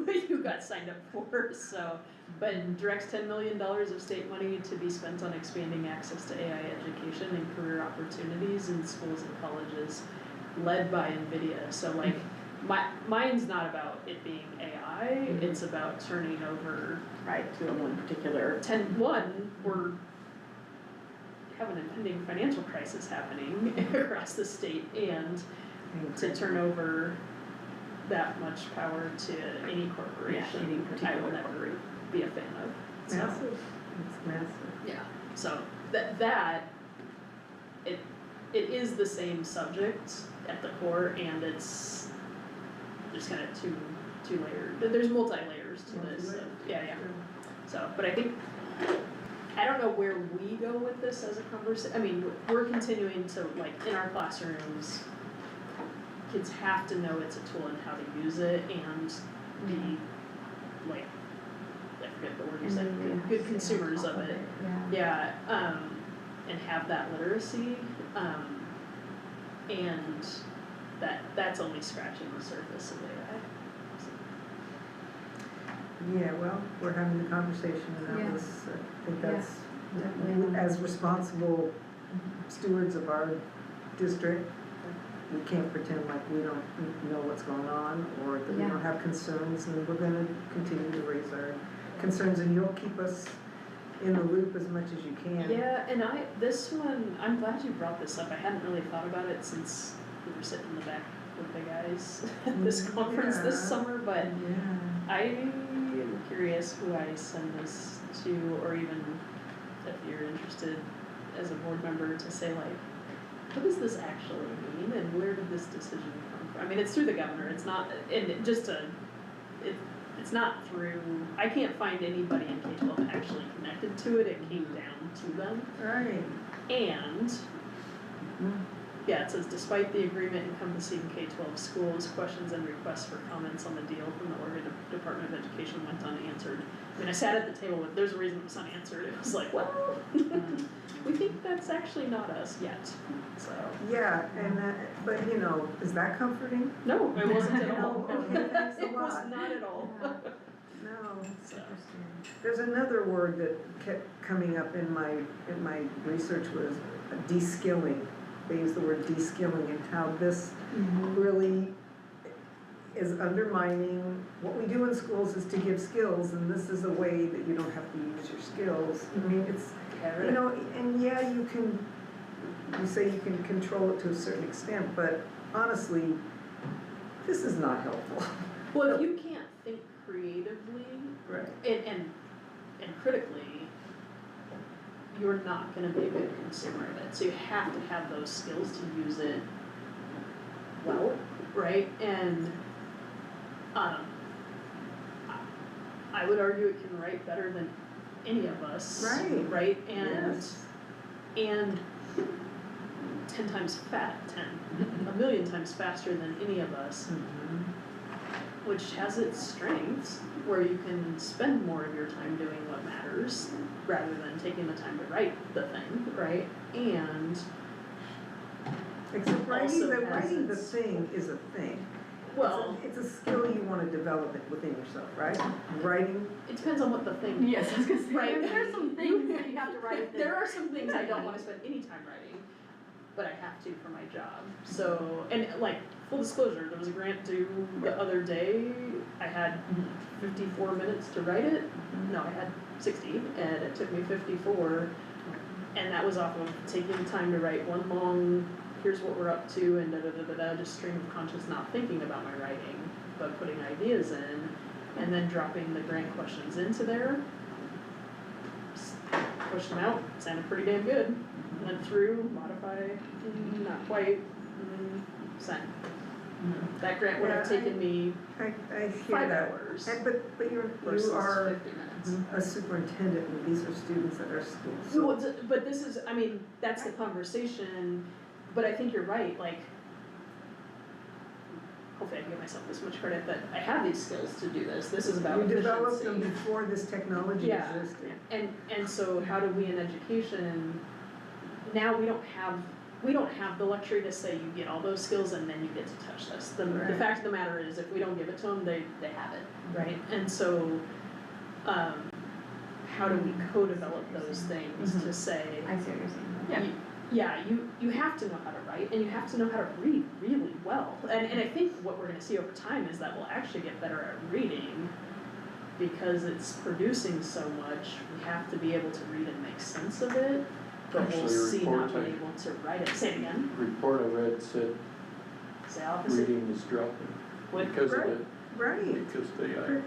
what you got signed up for, so, but directs $10 million of state money to be spent on expanding access to AI education and career opportunities in schools and colleges, led by NVIDIA, so like, mine's not about it being AI, it's about turning over. Right, to a one particular. We're have an impending financial crisis happening across the state, and to turn over that much power to any corporation, any I will particular never be a fan of. So, Massive, it's massive. yeah, so it is the same subject at the core, and it's just kind of two layered, there's multi-layers to this, so, yeah. So, but I think, I don't know where we go with this as a conversation. I mean, we're continuing to, like, in our classrooms, kids have to know it's a tool and how to use it and be, like, I forget the word you said, good consumers of it. Yeah. Yeah, and have that literacy, and that's only scratching the surface of AI. Yeah, well, we're having the conversation, and Yeah. I think that's, Definitely. as responsible stewards of our district, we can't pretend like we don't know what's going on, or that we Yeah. don't have concerns, and we're gonna continue to raise our concerns, and you'll keep us in the loop as much as you can. Yeah, and this one, I'm glad you brought this up, I hadn't really thought about it since we were sitting in the back with the guys at this conference this Yeah. summer, but Yeah. I am curious who I send this to, or even if you're interested as a board member to say like, what does this actually mean and where did this decision come from? I mean, it's through the governor, it's not, it's not through, I can't find anybody in K-12 actually connected to it, it came down to them. Right. And, yeah, it says despite the agreement encompassing K-12 schools, questions and requests for comments on the deal from the Oregon Department of Education went unanswered. I mean, I sat at the table with, there's a reason it was unanswered, it was like, well, we think that's actually not us yet, so. Yeah, and that, but you know, is that comforting? No, it wasn't at all. No, okay, thanks a It was lot. not at all. No. So, There's another word that kept coming up in my research was de-skilling. They use the word de-skilling and how this really is undermining, what we do in schools is to give skills, and this is a way that you don't have to use your skills. I mean, it's, you know, and yeah, you say you can control it to a certain extent, but honestly, this is not helpful. well, if you can't think creatively Right. and critically, you're not gonna be a good consumer of it. So you have to have those skills to use it well, right? And I would argue it can write better than any of us. Right. Right? And Yes. and 10 times a million times faster than any of us, which has its strengths, where you can spend more of your time doing what matters rather than taking the time to write the thing, right? And Except Also writing the has thing is a thing. well, It's a skill you wanna develop it within yourself, right? Writing, it depends on what the thing is. Yes, I was gonna say, Right. there's some things that you have to write. There are some things I don't wanna spend any time writing, but I have to for my job. So, and like, full disclosure, there was a grant due the other day, I had 54 minutes to write it, no, I had 60, and it took me 54, and that was off of taking the time to write one long, here's what we're up to, and da-da-da-da-da, just stream of conscious, not thinking about my writing, but putting ideas in, and then dropping the grant questions into there, pushed them out, sounded pretty damn good, went through, modify, not quite, send. That grant would have Yeah, taken me I hear 5 that. hours And but you versus are 50 minutes. a superintendent and these are students at our school, Well, so. but this is, I mean, that's the conversation, but I think you're right, like, hopefully I can give myself this much credit that I have these skills to do this is about You efficiency. developed them before this technology Yeah. existed. And so how do we in education, now we don't have the luxury to say you get all those skills and then you get to touch this. The Right. fact of the matter is, if we don't give it to them, they have it, right? And so, how do we co-develop those things to say, I see what you're saying. you have to know how to write and you have to know how to read really well. And I think what we're gonna see over time is that we'll actually get better at reading because it's producing so much, we have to be able to read and make sense of it, but we'll Actually, a see not report being able to write it. Say it again, report I read said say opposite. reading is dropping What- because of Right. it, Right. because they are.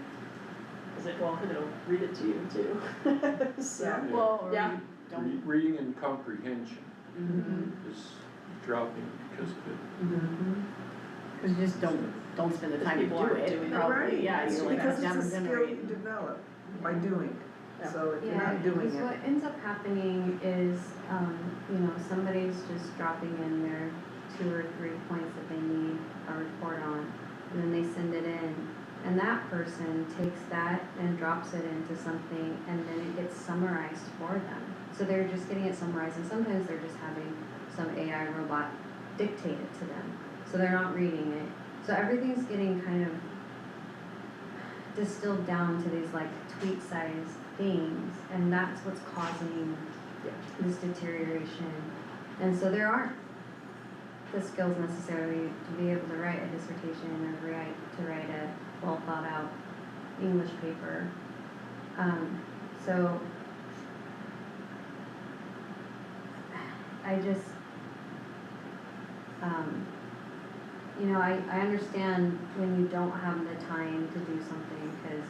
Is it, well, and it'll read it to you too. So, Yeah. Well, or Yeah. you don't. Reading and comprehension Mm-hmm. is dropping because of it. Cause you just don't spend the Because time to people do aren't it, doing it. probably, Right. yeah, you're like, Because I'm it's a never skill gonna you read. develop by doing it. Yeah. So if you're Yeah, not doing because it. what ends up happening is, somebody's just dropping in their 2 or 3 points that they need a report on, and then they send it in. And that person takes that and drops it into something, and then it gets summarized for them. So they're just getting it summarized, and sometimes they're just having some AI robot dictate it to them. So they're not reading it. So everything's getting kind of distilled down to these like tweet-sized things, and that's what's causing this deterioration. And so there aren't the skills necessarily to be able to write a dissertation or to write a well-thought-out English paper. So I just, I understand when you don't have the time to do something, because,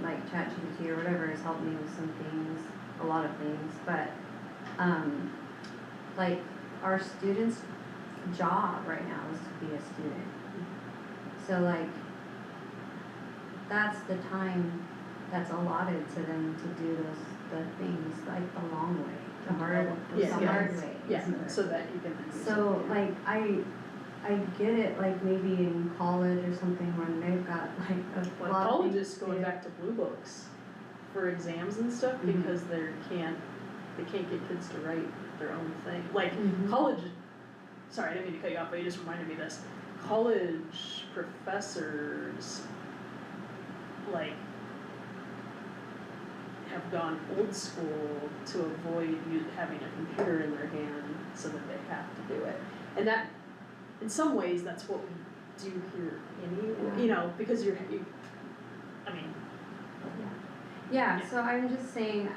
like ChatGPT or whatever has helped me with some things, a lot of things, but, like, our students' job right now is to be a student. So like, that's the time that's allotted to them to do the things like the long way, the hard way. Yeah, so that you can. So like, I get it, like maybe in college or something when they've got like a Well, lot of colleges things to going do. back to blue books for exams and stuff Mhm. because they can't get kids to write their own thing. Like Mhm. college, sorry, I didn't mean to cut you off, but you just reminded me of this. College professors, like, have gone old school to avoid having a computer in their hand so that they have to do it. And that, in some ways, that's what we do here anyway, you know, because I mean, Yeah, so I'm just saying,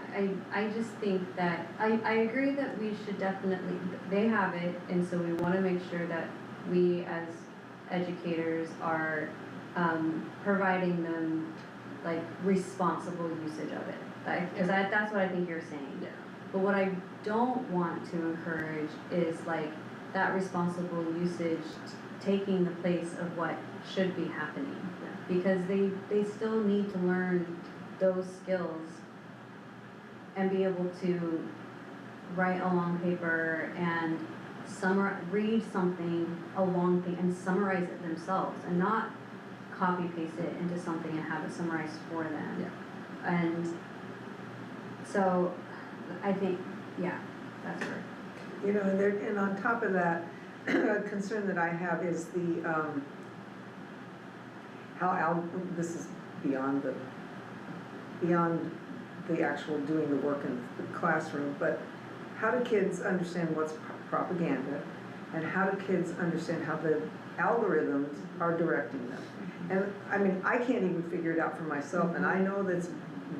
I just think that, I agree that we should definitely, they have it, and so we wanna make sure that we as educators are, providing them, like, responsible usage of it. Like, cause that's what I think you're saying. yeah. But what I don't want to encourage is like, that responsible usage taking the place of what should be happening. Because they still need to learn those skills and be able to write a long paper and read something, a long thing, and summarize it themselves, and not copy paste it into something and have it summarized for them. Yeah. And so, I think, yeah, that's where. You know, and on top of that, a concern that I have is this is beyond the actual doing the work in the classroom, but how do kids understand what's propaganda, and how do kids understand how the algorithms are directing them? And I mean, I can't even figure it out for myself, and I know that's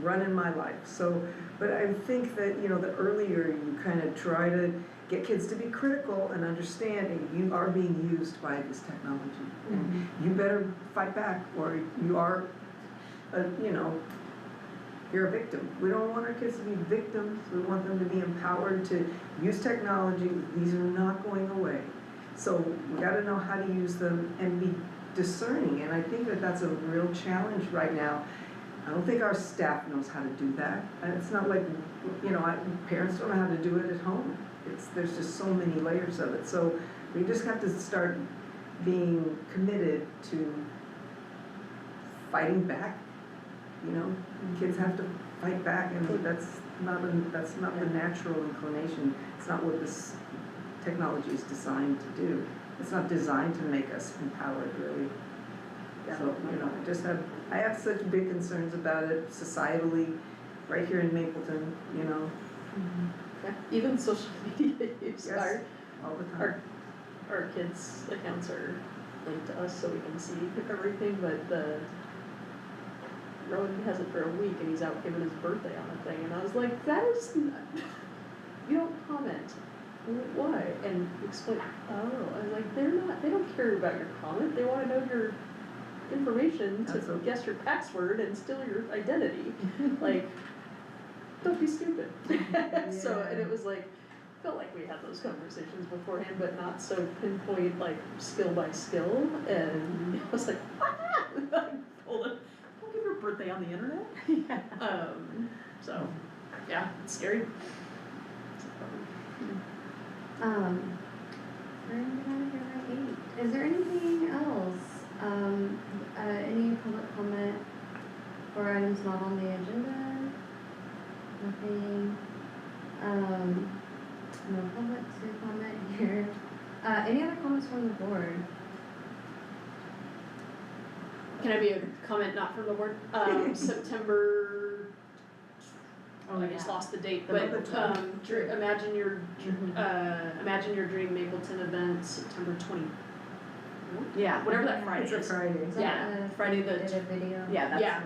running my life. So, but I think that, you know, the earlier you kind of try to get kids to be critical and understanding, you are being used by this technology. And you better fight back, or you are, you're a victim. We don't want our kids to be victims. We want them to be empowered to use technology. These are not going away. So we gotta know how to use them and be discerning. And I think that that's a real challenge right now. I don't think our staff knows how to do that. And it's not like, parents don't know how to do it at home. There's just so many layers of it. So we just have to start being committed to fighting back. You know, kids have to fight back, and that's not the natural inclination. It's not what this technology is designed to do. It's not designed to make us empowered, really. So, I have such big concerns about it societally, right here in Mapleton, Yeah. Even social media use, Yes, all the time. our kids' accounts are linked to us so we can see everything, but Rowan has it for a week and he's out giving his birthday on a thing, and I was like, that is not, you don't comment. Why? And explain, I was like, they don't care about your comment, they wanna know your information to Absolutely. guess your password and steal your identity. Like, don't be stupid. So, and it was like, felt like we had those conversations beforehand, but not so pinpoint, like, skill by skill, and I was like, hold on, don't give your birthday on the internet. So, yeah, it's scary. We're gonna get out of here by 8. Is there anything else? Any public comment for items not on the agenda? Nothing. No public to comment here. Any other comments from the board? Can I be a comment not from the board? September, I just lost the date, but, imagine your dream Mapleton event, September 20. Yeah. Whatever that Friday It's a is. Friday. Is that Yeah, Friday the- did a video? Yeah, that's. Yeah.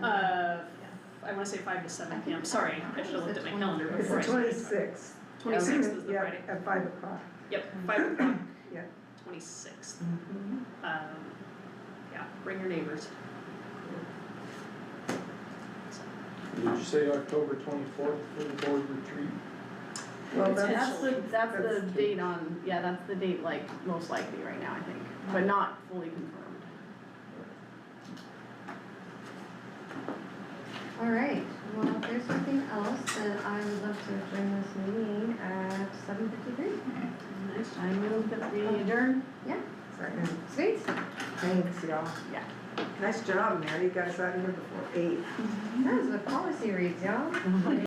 what I wanna say 5 to 7 p.m. Sorry, I should've looked at my calendar It's before the I started. 26th. 26th is the Yeah, Friday. at 5 o'clock. Yep, 5 o'clock. Yeah. 26th. Mm-hmm. Yeah, bring your neighbors. Did you say October 24th for the board retreat? Well, That's the that's key. date on, yeah, that's the date like most likely right now, I think, but not fully confirmed. All right, well, if there's nothing else, then I would love to adjourn this meeting at 7:53. Nice, I move that we adjourn. Second. Sweet. Thanks, y'all. Yeah. Nice job, Mary, you got us out of here before 8. That was what policy reads, y'all.